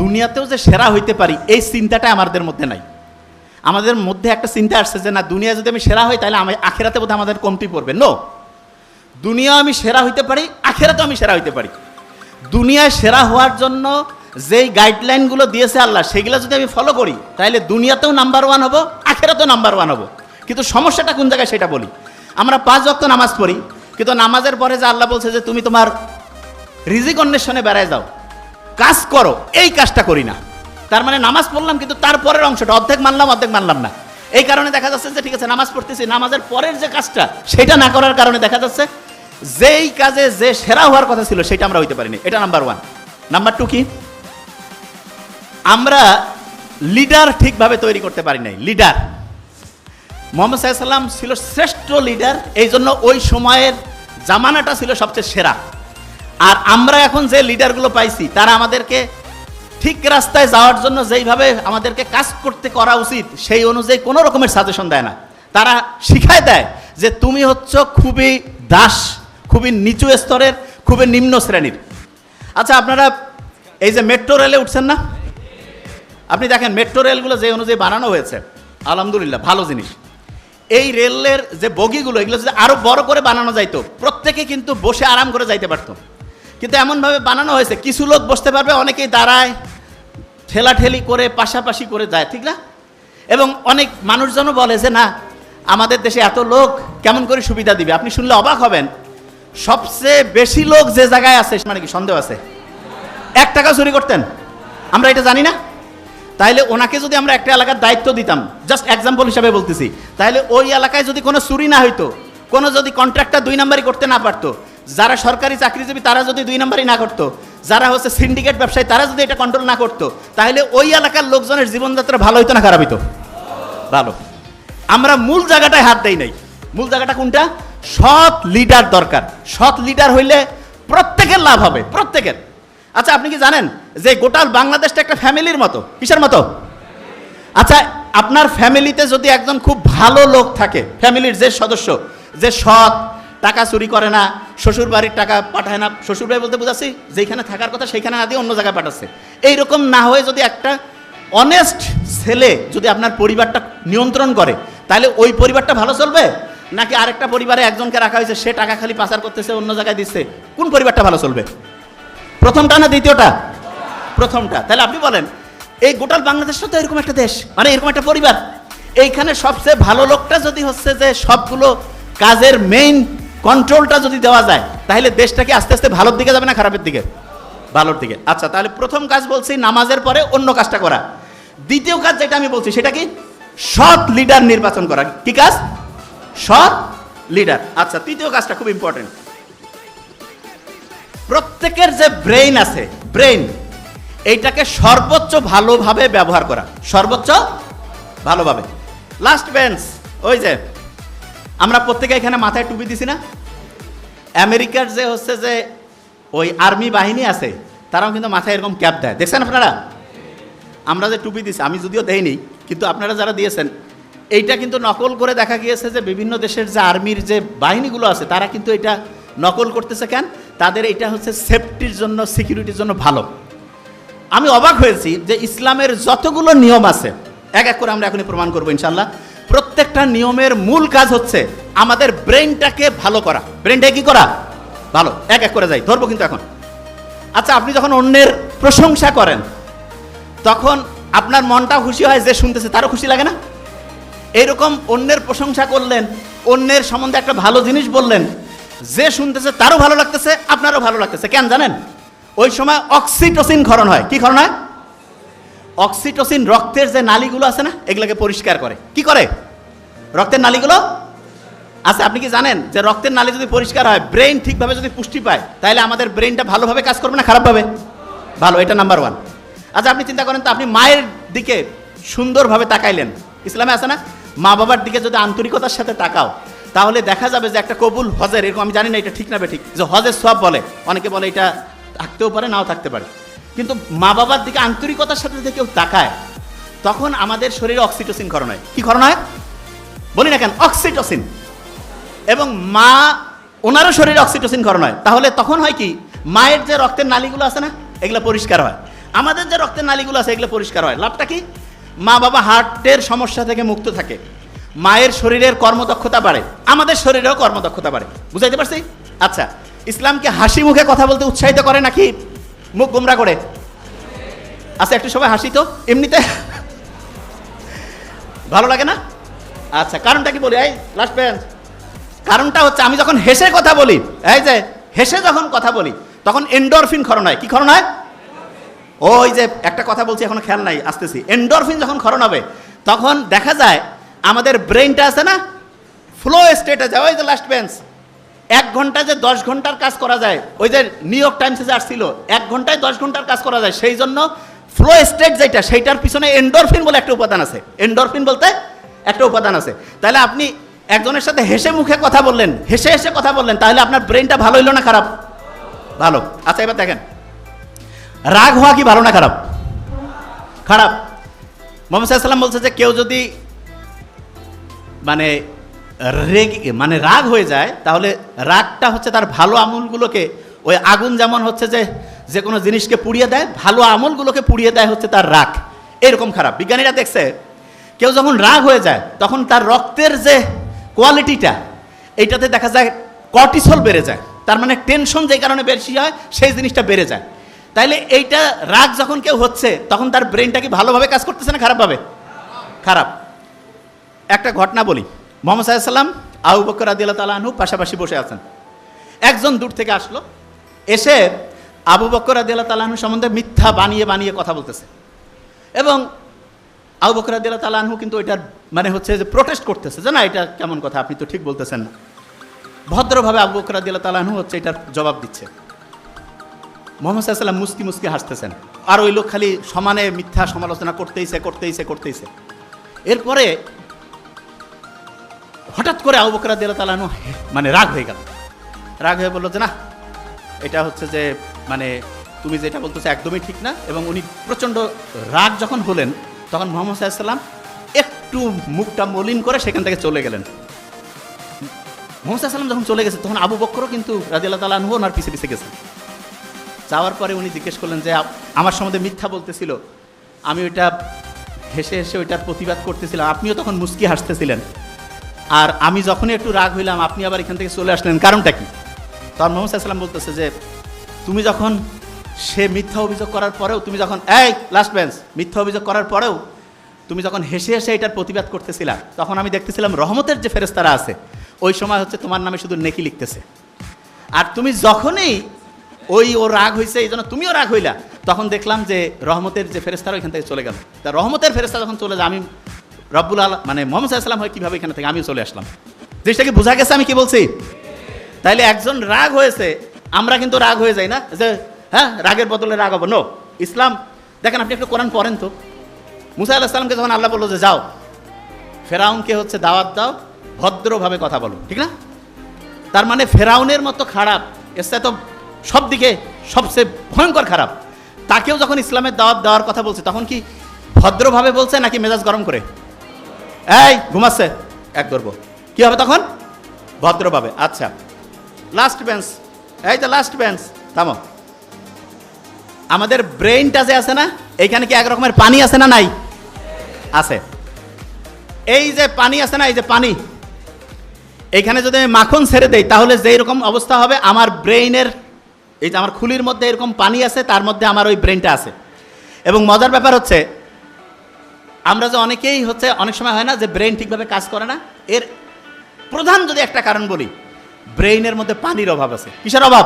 দুনিয়াতেও যে সেরা হইতে পারি এই চিন্তাটা আমাদের মধ্যে নাই। আমাদের মধ্যে একটা চিন্তা আসছে যে না দুনিয়া যদি আমি সেরা হই তাহলে আমি আখেরাতে বোধহয় আমাদের কমতি পড়বে। নো, দুনিয়া আমি সেরা হইতে পারি, আখেরাতেও আমি সেরা হইতে পারি। দুনিয়ায় সেরা হওয়ার জন্য যেই গাইডলাইনগুলো দিয়েছে আল্লাহ, সেগুলো যদি আমি ফলো করি তাহলে দুনিয়াতেও নাম্বার 1 হবো, আখেরাতেও নাম্বার 1 হবো। কিন্তু সমস্যাটা কোন জায়গায় সেটা বলি। আমরা 5 ওয়াক্ত নামাজ পড়ি, কিন্তু নামাজের পরে যে আল্লাহ বলছে যে তুমি তোমার রিজিক অন্বেষণে বেড়ায় যাও, কাজ করো, এই কাজটা করি না। তার মানে নামাজ পড়লাম কিন্তু তারপরের অংশটা অর্ধেক মানলাম না। এই কারণে দেখা যাচ্ছে যে ঠিক আছে নামাজ পড়তেছি, নামাজের পরের যে কাজটা সেটা না করার কারণে দেখা যাচ্ছে যেই কাজে যে সেরা হওয়ার কথা ছিল সেটা আমরা হইতে পারিনি। এটা নাম্বার 1। নাম্বার 2 কি, আমরা লিডার ঠিকভাবে তৈরি করতে পারি নাই। লিডার, মুহাম্মদ সাল্লাল্লাহু আলাইহি ওয়াসাল্লাম ছিল শ্রেষ্ঠ লিডার, এই জন্য ওই সময়ের জামানাটা ছিল সবচেয়ে সেরা। আর আমরা এখন যে লিডারগুলো পাইছি তারা আমাদেরকে ঠিক রাস্তায় যাওয়ার জন্য যেইভাবে আমাদেরকে কাজ করতে করা উচিত সেই অনুযায়ী কোনো রকমের সাজেশন দেয় না। তারা শিখায় দেয় যে তুমি হচ্ছে খুবই দাস, খুবই নিচু স্তরের, খুবই নিম্ন শ্রেণীর। আচ্ছা আপনারা এই যে মেট্রো রেলে উঠছেন না, আপনি দেখেন মেট্রো রেলগুলো যে অনুযায়ী বানানো হয়েছে আলহামদুলিল্লাহ ভালো জিনিস। এই রেলের যে বগিগুলো এগুলো যদি আরো বড় করে বানানো যাইতো, প্রত্যেকে কিন্তু বসে আরাম করে যাইতে পারতো। কিন্তু এমনভাবে বানানো হয়েছে কিছু লোক বসতে পারবে, অনেকেই দাঁড়ায়, ঠেলাঠেলি করে পাশাপাশি করে যায়, ঠিক না? এবং অনেক মানুষজনও বলে যে না আমাদের দেশে এত লোক কেমন করে সুবিধা দিবে। আপনি শুনলে অবাক হবেন, সবচেয়ে বেশি লোক যে জায়গায় আছে, মানে কি সন্দেহ আছে? 1 টাকা চুরি করতেন, আমরা এটা জানি না? তাইলে ওনাকে যদি আমরা একটা এলাকার দায়িত্ব দিতাম, জাস্ট এক্সাম্পল হিসাবে বলতেছি, তাহলে ওই এলাকায় যদি কোনো চুরি না হইতো, কোনো যদি কন্ট্রাক্টর 2 নাম্বারই করতে না পারতো, যারা সরকারি চাকরিজীবী তারা যদি 2 নাম্বারই না করতো, যারা হচ্ছে সিন্ডিকেট ব্যবসায়ী তারা যদি এটা কন্ট্রোল না করতো, তাহলে ওই এলাকার লোকজনের জীবনযাত্রা ভালো হইতো না খারাপ হইতো? ভালো। আমরা মূল জায়গাটায় হাত দেই নাই। মূল জায়গাটা কোনটা? সৎ লিডার দরকার। সৎ লিডার হইলে প্রত্যেকের লাভ হবে, প্রত্যেকের। আচ্ছা আপনি কি জানেন যে গোটাল বাংলাদেশটা একটা ফ্যামিলির মতো? কিসের মতো? আচ্ছা আপনার ফ্যামিলিতে যদি একজন খুব ভালো লোক থাকে, ফ্যামিলির যে সদস্য, যে সৎ, টাকা চুরি করে না, শ্বশুর বাড়ির টাকা পাঠায় না, শ্বশুর বাড়ি বলতে বুঝাচ্ছি যেখানে থাকার কথা সেইখানে না দিয়ে অন্য জায়গায় পাঠাচ্ছে, এইরকম না হয়ে যদি একটা অনেস্ট ছেলে যদি আপনার পরিবারটা নিয়ন্ত্রণ করে, তাহলে ওই পরিবারটা ভালো চলবে, নাকি আরেকটা পরিবারে একজনকে রাখা হয়েছে সে টাকা খালি পাচার করতেছে অন্য জায়গায় দিচ্ছে, কোন পরিবারটা ভালো চলবে? প্রথমটা না দ্বিতীয়টা? প্রথমটা। তাহলে আপনি বলেন এই গোটাল বাংলাদেশটা তো এরকম একটা দেশ, মানে এরকম একটা পরিবার, এইখানে সবচেয়ে ভালো লোকটা যদি হচ্ছে যে সবগুলো কাজের মেইন কন্ট্রোলটা যদি দেওয়া যায়, তাহলে দেশটাকে আস্তে আস্তে ভালোর দিকে যাবে না খারাপের দিকে? ভালোর দিকে। আচ্ছা তাহলে প্রথম কাজ বলছি নামাজের পরে অন্য কাজটা করা। দ্বিতীয় কাজ যেটা আমি বলছি সেটা কি? সৎ লিডার নির্বাচন করা। কি কাজ? সৎ লিডার। আচ্ছা তৃতীয় কাজটা খুব ইম্পর্টেন্ট, প্রত্যেকের যে ব্রেইন আছে, ব্রেইন এইটাকে সর্বোচ্চ ভালোভাবে ব্যবহার করা, সর্বোচ্চ ভালোভাবে। লাস্ট বেঞ্চ, ওই যে আমরা প্রত্যেকে এখানে মাথায় টুপি দিছি না? আমেরিকার যে হচ্ছে যে ওই আর্মি বাহিনী আছে তারাও কিন্তু মাথায় এরকম ক্যাপ দেয়, দেখছেন আপনারা? আমরা যে টুপি দিছি, আমি যদিও দেইনি, কিন্তু আপনারা যারা দিয়েছেন এইটা কিন্তু নকল করে দেখা গিয়েছে যে বিভিন্ন দেশের যে আর্মির যে বাহিনীগুলো আছে তারা কিন্তু এটা নকল করতেছে। কেন? তাদের এটা হচ্ছে সেফটির জন্য, সিকিউরিটির জন্য ভালো। আমি অবাক হয়েছি যে ইসলামের যতগুলো নিয়ম আছে এক এক করে আমরা এখনই প্রমাণ করবো ইনশাল্লাহ, প্রত্যেকটা নিয়মের মূল কাজ হচ্ছে আমাদের ব্রেনটাকে ভালো করা। ব্রেনটাকে কি করা? ভালো। এক এক করে যাই, ধরবো কিন্তু এখন। আচ্ছা আপনি যখন অন্যের প্রশংসা করেন তখন আপনার মনটা খুশি হয়, যে শুনতেছে তারও খুশি লাগে না? এইরকম অন্যের প্রশংসা করলেন, অন্যের সম্বন্ধে একটা ভালো জিনিস বললেন, যে শুনতেছে তারও ভালো লাগতেছে, আপনারও ভালো লাগতেছে। কেন জানেন? ওই সময় অক্সিটোসিন ক্ষরণ হয়। কি ক্ষরণ হয়? অক্সিটোসিন রক্তের যে নালীগুলো আছে না এগুলোকে পরিষ্কার করে। কি করে? রক্তের নালীগুলো। আচ্ছা আপনি কি জানেন যে রক্তের নালী যদি পরিষ্কার হয়, ব্রেন ঠিকভাবে যদি পুষ্টি পায়, তাহলে আমাদের ব্রেনটা ভালোভাবে কাজ করবে না খারাপভাবে? ভালো। এটা নাম্বার 1। আচ্ছা আপনি চিন্তা করেন তো, আপনি মায়ের দিকে সুন্দরভাবে তাকাইলেন, ইসলামে আছে না মা বাবার দিকে যদি আন্তরিকতার সাথে তাকাও, তাহলে দেখা যাবে যে একটা কবুল হজের, এরকম আমি জানি না এটা ঠিক না বেঠিক, যে হজের সওয়াব বলে, অনেকে বলে এটা থাকতেও পারে নাও থাকতে পারে, কিন্তু মা বাবার দিকে আন্তরিকতার সাথে যদি কেউ তাকায় তখন আমাদের শরীরে অক্সিটোসিন ক্ষরণ হয়। কি ক্ষরণ হয়? বলি না কেন? অক্সিটোসিন। এবং মা ওনারও শরীরে অক্সিটোসিন ক্ষরণ হয়। তাহলে তখন হয় কি, মায়ের যে রক্তের নালীগুলো আছে না এগুলো পরিষ্কার হয়, আমাদের যে রক্তের নালীগুলো আছে এগুলো পরিষ্কার হয়। লাভটা কি? মা বাবা হার্টের সমস্যা থেকে মুক্ত থাকে, মায়ের শরীরের কর্মদক্ষতা বাড়ে, আমাদের শরীরেও কর্মদক্ষতা বাড়ে। বুঝাইতে পারছি? আচ্ছা ইসলামকে হাসি মুখে কথা বলতে উৎসাহিত করে নাকি মুখ গোমরা করে? আচ্ছা একটু সবাই হাসি তো এমনিতে, ভালো লাগে না? আচ্ছা কারণটা কি বলি? এই লাস্ট বেঞ্চ, কারণটা হচ্ছে আমি যখন হেসে কথা বলি, এই যে হেসে যখন কথা বলি তখন এন্ডরফিন ক্ষরণ হয়। কি ক্ষরণ হয়? ওই যে একটা কথা বলছি এখনো খেয়াল নাই, আসতেছি। এন্ডরফিন যখন ক্ষরণ হবে তখন দেখা যায় আমাদের ব্রেনটা আছে না ফ্লো স্টেটে যায়। ওই যে লাস্ট বেঞ্চ, 1 ঘন্টায় যে 10 ঘন্টার কাজ করা যায়, ওই যে নিউ ইয়র্ক টাইমসে যে আসছিল 1 ঘন্টায় 10 ঘন্টার কাজ করা যায়, সেই জন্য ফ্লো স্টেট যেটা সেইটার পিছনে এন্ডরফিন বলে একটা উপাদান আছে। এন্ডরফিন বলতে একটা উপাদান আছে। তাহলে আপনি একজনের সাথে হেসে মুখে কথা বললেন, হেসে হেসে কথা বললেন, তাহলে আপনার ব্রেনটা ভালো হইলো না খারাপ? ভালো। আচ্ছা এবার দেখেন, রাগ হওয়া কি ভালো না খারাপ? খারাপ। মুহাম্মদ সাল্লাল্লাহু আলাইহি ওয়াসাল্লাম বলছে যে কেউ যদি মানে রাগ হয়ে যায়, তাহলে রাগটা হচ্ছে তার ভালো আমলগুলোকে, ওই আগুন যেমন হচ্ছে যে কোনো জিনিসকে পুড়িয়ে দেয়, ভালো আমলগুলোকে পুড়িয়ে দেয় হচ্ছে তার রাগ। এরকম খারাপ। বিজ্ঞানীরা দেখছে কেউ যখন রাগ হয়ে যায় তখন তার রক্তের যে কোয়ালিটিটা এইটাতে দেখা যায় কর্টিসল বেড়ে যায়, তার মানে টেনশন যে কারণে বেশি হয় সেই জিনিসটা বেড়ে যায়। তাইলে এইটা রাগ যখন কেউ হচ্ছে তখন তার ব্রেনটা কি ভালোভাবে কাজ করতেছে না খারাপভাবে? খারাপ। একটা ঘটনা বলি, মুহাম্মদ সাল্লাল্লাহু আলাইহি ওয়াসাল্লাম আবু বকর রাদিয়াল্লাহু তাআলা আনহু পাশাপাশি বসে আছেন। একজন দূর থেকে আসলো, এসে আবু বকর রাদিয়াল্লাহু তাআলা আনহু সম্বন্ধে মিথ্যা বানিয়ে বানিয়ে কথা বলতেছে, এবং আবু বকর রাদিয়াল্লাহু তাআলা আনহু কিন্তু এটার মানে হচ্ছে যে প্রোটেস্ট করতেছে যে না, এটা কেমন কথা, আপনি তো ঠিক বলতেছেন না। ভদ্রভাবে আবু বকর রাদিয়াল্লাহু তাআলা আনহু হচ্ছে এটার জবাব দিচ্ছে। মুহাম্মদ সাল্লাল্লাহু আলাইহি ওয়াসাল্লাম মুস্কি মুস্কি হাসতেছেন, আর ওই লোক খালি সমানে মিথ্যা সমালোচনা করতেইছে। এরপরে হঠাৎ করে আবু বকর রাদিয়াল্লাহু তাআলা আনহু মানে রাগ হয়ে গেল, রাগ হয়ে বলল যে না, এটা হচ্ছে যে মানে তুমি যেটা বলতেছো একদমই ঠিক না। এবং উনি প্রচণ্ড রাগ যখন হলেন, তখন মুহাম্মদ সাল্লাল্লাহু আলাইহি ওয়াসাল্লাম একটু মুখটা মলিন করে সেখান থেকে চলে গেলেন। মুহাম্মদ সাল্লাল্লাহু আলাইহি ওয়াসাল্লাম যখন চলে গেছে, তখন আবু বকরও কিন্তু রাদিয়াল্লাহু তাআলা আনহু ওনার পিছে পিছে গেছেন। যাওয়ার পরে উনি জিজ্ঞেস করলেন যে আমার সম্বন্ধে মিথ্যা বলতেছিল, আমি ওইটা হেসে হেসে ওইটার প্রতিবাদ করতেছিলাম, আপনিও তখন মুস্কি হাসতেছিলেন, আর আমি যখনই একটু রাগ হইলাম আপনি আবার এখান থেকে চলে আসলেন, কারণটা কি? তখন মুহাম্মদ সাল্লাল্লাহু আলাইহি ওয়াসাল্লাম বলতেছে যে তুমি যখন সে মিথ্যা অভিযোগ করার পরেও, তুমি যখন লাস্ট বেঞ্চ মিথ্যা অভিযোগ করার পরেও তুমি যখন হেসে হেসে এটার প্রতিবাদ করতেছিলা, তখন আমি দেখতেছিলাম রহমতের যে ফেরেশতারা আছে ওই সময় হচ্ছে তোমার নামে শুধু নেকি লিখতেছে। আর তুমি যখনই ও রাগ হয়েছে, এই জন্য তুমিও রাগ হইলা, তখন দেখলাম যে রহমতের যে ফেরেশতারা ওইখান থেকে চলে গেল। তা রহমতের ফেরেশতা যখন চলে যায়, আমি রব্বুল আলামিন মানে মুহাম্মদ সাল্লাল্লাহু আলাইহি ওয়াসাল্লাম হয় কীভাবে এখানে থেকে আমিও চলে আসলাম। জিনিসটা কি বোঝা গেছে আমি কি বলছি? তাইলে একজন রাগ হয়েছে, আমরা কিন্তু রাগ হয়ে যাই না যে হ্যাঁ রাগের বদলে রাগ হবো, নো। ইসলাম দেখেন, আপনি একটু কোরআন পড়েন তো। মুসা আলাইহিস সালামকে যখন আল্লাহ বললো যে যাও ফেরাউনকে হচ্ছে দাওয়াত দাও, ভদ্রভাবে কথা বলো, ঠিক না? তার মানে ফেরাউনের মতো খারাপ, এসে তো সব দিকে সবচেয়ে ভয়ঙ্কর খারাপ, তাকেও যখন ইসলামের দাওয়াত দেওয়ার কথা বলছে, তখন কি ভদ্রভাবে বলছে নাকি মেজাজ গরম করে? ঘুমাচ্ছে এক ধরবো, কি হবে তখন? ভদ্রভাবে। আচ্ছা, লাস্ট বেঞ্চ, লাস্ট বেঞ্চ থামো। আমাদের ব্রেইনটা যে আছে না, এইখানে কি এক রকমের পানি আছে না? নাই, আছে। এই যে পানি আছে না, এই যে পানি, এইখানে যদি আমি মাখন ছেড়ে দেই, তাহলে যেই রকম অবস্থা হবে আমার ব্রেইনের, এই যে আমার খুলির মধ্যে এরকম পানি আছে, তার মধ্যে আমার ওই ব্রেইনটা আছে। এবং মজার ব্যাপার হচ্ছে, আমরা যে অনেকেই হচ্ছে অনেক সময় হয় না যে ব্রেইন ঠিকভাবে কাজ করে না, এর প্রধান যদি একটা কারণ বলি, ব্রেইনের মধ্যে পানির অভাব আছে। কিসের অভাব?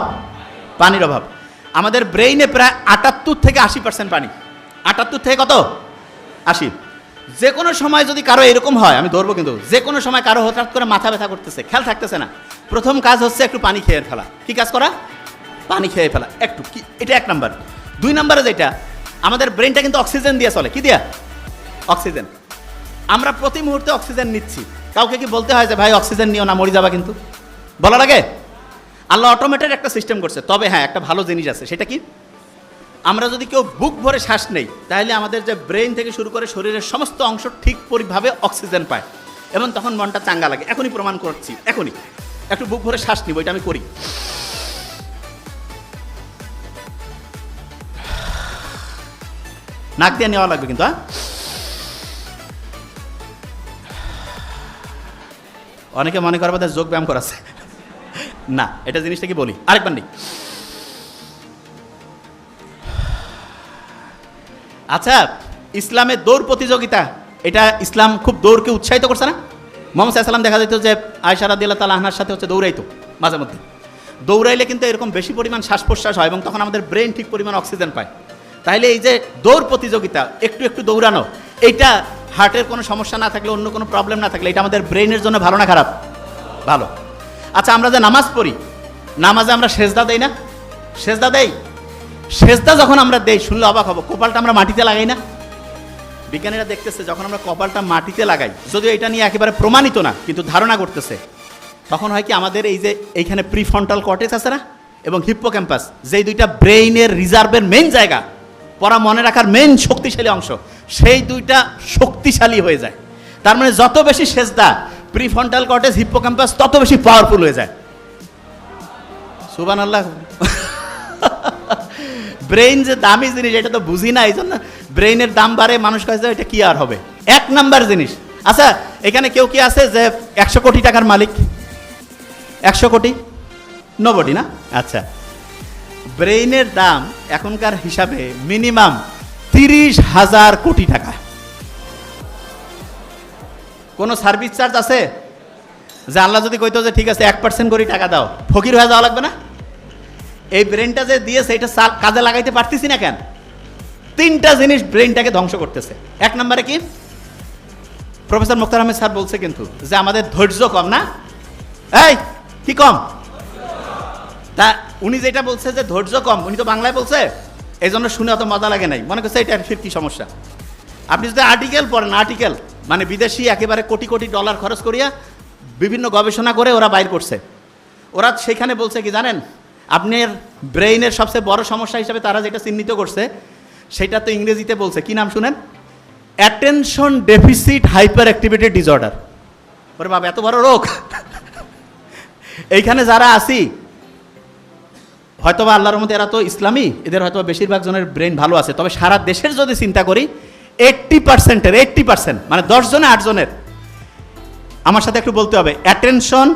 পানির অভাব। আমাদের ব্রেইনে প্রায় 78 থেকে 80% পানি। 78 থেকে কত? 80। যে কোনো সময় যদি কারো এরকম হয়, আমি ধরবো কিন্তু, যে কোনো সময় কারো হঠাৎ করে মাথা ব্যথা করতেছে, খেয়াল থাকতেছে না, প্রথম কাজ হচ্ছে একটু পানি খেয়ে ফেলা। কি কাজ করা? পানি খেয়ে ফেলা একটু, কি এটা 1 নাম্বার। 2 নাম্বারে যেটা, আমাদের ব্রেইনটা কিন্তু অক্সিজেন দিয়ে চলে। কি দিয়া? অক্সিজেন। আমরা প্রতি মুহূর্তে অক্সিজেন নিচ্ছি। কাউকে কি বলতে হয় যে ভাই অক্সিজেন নিও না, মরে যাবা? কিন্তু বলা লাগে? আল্লাহ অটোমেটেড একটা সিস্টেম করছে। তবে হ্যাঁ, একটা ভালো জিনিস আছে, সেটা কি? আমরা যদি কেউ বুক ভরে শ্বাস নেই, তাহলে আমাদের যে ব্রেইন থেকে শুরু করে শরীরের সমস্ত অংশ ঠিকভাবে অক্সিজেন পায়, এবং তখন মনটা চাঙ্গা লাগে। এখনই প্রমাণ করছি, এখনই একটু বুক ভরে শ্বাস নিব, এটা আমি করি। নাক দিয়ে নেওয়া লাগবে কিন্তু, অনেকে মনে করবে তার যোগ ব্যায়াম করাচ্ছে না, এটা জিনিসটা কি বলি আরেকবার নেই। আচ্ছা, ইসলামের দৌড় প্রতিযোগিতা, এটা ইসলাম খুব দৌড়কে উৎসাহিত করছে না? মুহাম্মদ সাল্লাল্লাহু আলাইহি ওয়াসাল্লাম দেখা যেত যে আয়েশা রাদিয়াল্লাহু তাআলা আনহার সাথে হচ্ছে দৌড়াইতো মাঝে মধ্যে। দৌড়াইলে কিন্তু এরকম বেশি পরিমাণ শ্বাস প্রশ্বাস হয়, এবং তখন আমাদের ব্রেন ঠিক পরিমাণ অক্সিজেন পায়। তাহলে এই যে দৌড় প্রতিযোগিতা, একটু একটু দৌড়ানো, এইটা হার্টের কোনো সমস্যা না থাকলে, অন্য কোনো প্রবলেম না থাকলে, এটা আমাদের ব্রেনের জন্য ভালো না খারাপ? ভালো। আচ্ছা, আমরা যে নামাজ পড়ি, নামাজে আমরা সেজদা দেই না? সেজদা দেই। সেজদা যখন আমরা দেই, শুনলে অবাক হবো, কপালটা আমরা মাটিতে লাগাই না? বিজ্ঞানীরা দেখতেছে, যখন আমরা কপালটা মাটিতে লাগাই, যদিও এটা নিয়ে একেবারে প্রমাণিত না, কিন্তু ধারণা করতেছে, তখন হয় কি আমাদের এই যে এইখানে প্রিফ্রন্টাল কর্টেক্স আছে না, এবং হিপ্পোক্যাম্পাস, যেই দুইটা ব্রেইনের রিজার্ভের মেইন জায়গা, পড়া মনে রাখার মেইন শক্তিশালী অংশ, সেই দুইটা শক্তিশালী হয়ে যায়। তার মানে যত বেশি সেজদা, প্রিফ্রন্টাল কর্টেক্স, হিপ্পোক্যাম্পাস তত বেশি পাওয়ারফুল হয়ে যায়। সুবহানাল্লাহ। ব্রেইন যে দামি জিনিস, এটা তো বুঝি না, এই জন্য ব্রেইনের দাম বাড়ে, মানুষ কাছে এটা কি আর হবে। 1 নাম্বার জিনিস। আচ্ছা, এখানে কেউ কি আছে যে 100 কোটি টাকার মালিক? 100 কোটি? নোবডি না? আচ্ছা, ব্রেইনের দাম এখনকার হিসাবে মিনিমাম 30,000 কোটি টাকা। কোনো সার্ভিস চার্জ আছে? যে আল্লাহ যদি কইতো যে ঠিক আছে 1% করে টাকা দাও, ফকির হয়ে যাওয়া লাগবে না? এই ব্রেনটা যে দিয়েছে এটা কাজে লাগাইতে পারতেছি না কেন? তিনটা জিনিস ব্রেনটাকে ধ্বংস করতেছে। এক নম্বরে কি, প্রফেসর মুখতার আহমেদ স্যার বলছে কিন্তু যে আমাদের ধৈর্য কম না? এই কি কম? তা উনি যেটা বলছে যে ধৈর্য কম, উনি তো বাংলায় বলছে, এই জন্য শুনে অত মজা লাগে নাই, মনে করছে এটা ফির কি সমস্যা। আপনি যদি আর্টিকেল পড়েন, আর্টিকেল মানে বিদেশি একেবারে কোটি কোটি ডলার খরচ করিয়া বিভিন্ন গবেষণা করে ওরা বাইর করছে, ওরা সেখানে বলছে কি জানেন, আপনার ব্রেইনের সবচেয়ে বড় সমস্যা হিসাবে তারা যেটা চিহ্নিত করছে সেটা তো ইংরেজিতে বলছে, কি নাম শুনেন? Attention deficit hyperactivity disorder. ওরে বাবা, এত বড় রোগ! এইখানে যারা আছি হয়তোবা আল্লাহর মধ্যে এরা তো ইসলামী, এদের হয়তো বেশিরভাগ জনের ব্রেন ভালো আছে, তবে সারা দেশের যদি চিন্তা করি 80% মানে 10 জনে 8 জনের, আমার সাথে একটু বলতে হবে, attention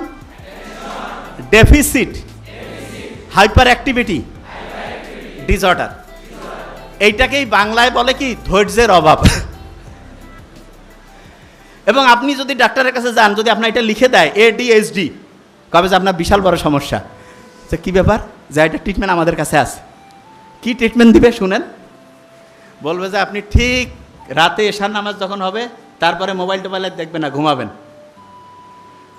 deficit hyperactivity disorder. এইটাকেই বাংলায় বলে কি, ধৈর্যের অভাব। এবং আপনি যদি ডাক্তারের কাছে যান, যদি আপনার এটা লিখে দেয় ADHD, কবে যে আপনার বিশাল বড় সমস্যা, যে কী ব্যাপার, যে এটা ট্রিটমেন্ট আমাদের কাছে আছে। কি ট্রিটমেন্ট দিবে শুনেন? বলবে যে আপনি ঠিক রাতে এশার নামাজ যখন হবে তারপরে মোবাইল টোবাইল দেখবেন না, ঘুমাবেন,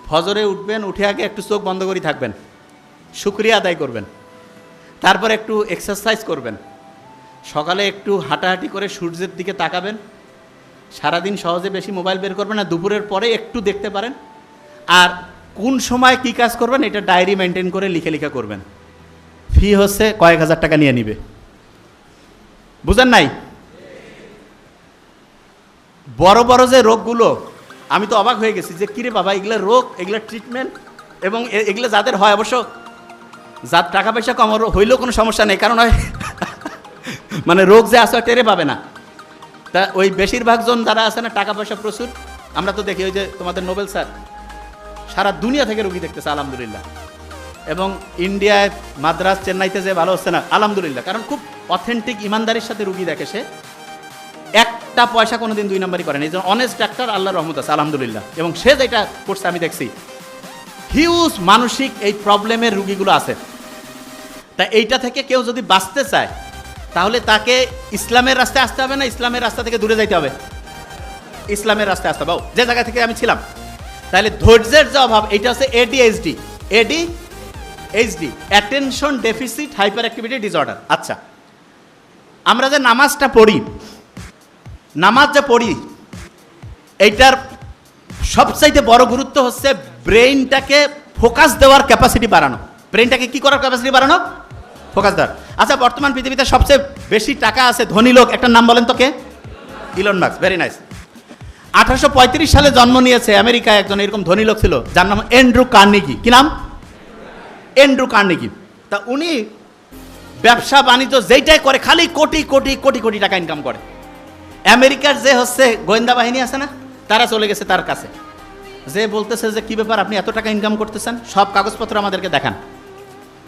ফজরে উঠবেন, উঠে আগে একটু চোখ বন্ধ করে থাকবেন, শুকরিয়া আদায় করবেন, তারপরে একটু এক্সারসাইজ করবেন, সকালে একটু হাঁটাহাঁটি করে সূর্যের দিকে তাকাবেন, সারাদিন সহজে বেশি মোবাইল বের করবেন না, দুপুরের পরে একটু দেখতে পারেন, আর কোন সময় কি কাজ করবেন এটা ডায়েরি মেনটেন করে লিখে করবেন। ফি হচ্ছে কয়েক হাজার টাকা নিয়ে নিবে, বুঝেন নাই? বড় বড় যে রোগগুলো, আমি তো অবাক হয়ে গেছি যে কিরে বাবা, এগুলো রোগ, এগুলো ট্রিটমেন্ট, এবং এগুলো যাদের হয়, অবশ্য যার টাকা পয়সা কম হইলেও কোনো সমস্যা নেই, কারণ মানে রোগ যে আসে টেরে পাবে না। তা ওই বেশিরভাগ জন যারা আছে না, টাকা পয়সা প্রচুর, আমরা তো দেখি ওই যে তোমাদের নোবেল স্যার সারা দুনিয়া থেকে রুগী দেখতেছে আলহামদুলিল্লাহ, এবং ইন্ডিয়ায় মাদ্রাস চেন্নাইতে যে ভালো হচ্ছে না আলহামদুলিল্লাহ, কারণ খুব অথেন্টিক ইমানদারির সাথে রুগী দেখে, সে একটা পয়সা কোনোদিন 2 নম্বরই করেন, এই জন্য অনেস্ট ডাক্তার, আল্লাহর রহমত আছে আলহামদুলিল্লাহ। এবং সে যেটা করছে আমি দেখছি, হিউজ মানসিক এই প্রবলেমের রুগীগুলো আছে। তা এইটা থেকে কেউ যদি বাঁচতে চায় তাহলে তাকে ইসলামের রাস্তায় আসতে হবে না ইসলামের রাস্তা থেকে দূরে যাইতে হবে? ইসলামের রাস্তায় আসতে হবে, যে জায়গা থেকে আমি ছিলাম। তাহলে ধৈর্যের যে অভাব, এটা হচ্ছে ADHD, attention deficit hyperactivity disorder. আচ্ছা, আমরা যে নামাজটা পড়ি, নামাজ যে পড়ি, এইটার সবচাইতে বড় গুরুত্ব হচ্ছে ব্রেইনটাকে ফোকাস দেওয়ার ক্যাপাসিটি বাড়ানো। ব্রেইনটাকে কি করার ক্যাপাসিটি বাড়ানো? ফোকাস দেওয়ার। আচ্ছা, বর্তমান পৃথিবীতে সবচেয়ে বেশি টাকা আছে ধনী লোক, একটা নাম বলেন তো, কে? Elon Musk. Very nice. 1835 সালে জন্ম নিয়েছে আমেরিকায় একজন এরকম ধনী লোক ছিল, যার নাম অ্যান্ড্রু কার্নেগি। কি নাম? Andrew Carnegie. তা উনি ব্যবসা বাণিজ্য যেইটাই করে খালি কোটি কোটি কোটি কোটি টাকা ইনকাম করে। আমেরিকার যে হচ্ছে গোয়েন্দা বাহিনী আছে না, তারা চলে গেছে তার কাছে, যে বলতেছে যে কি ব্যাপার, আপনি এত টাকা ইনকাম করতেছেন, সব কাগজপত্র আমাদেরকে দেখান।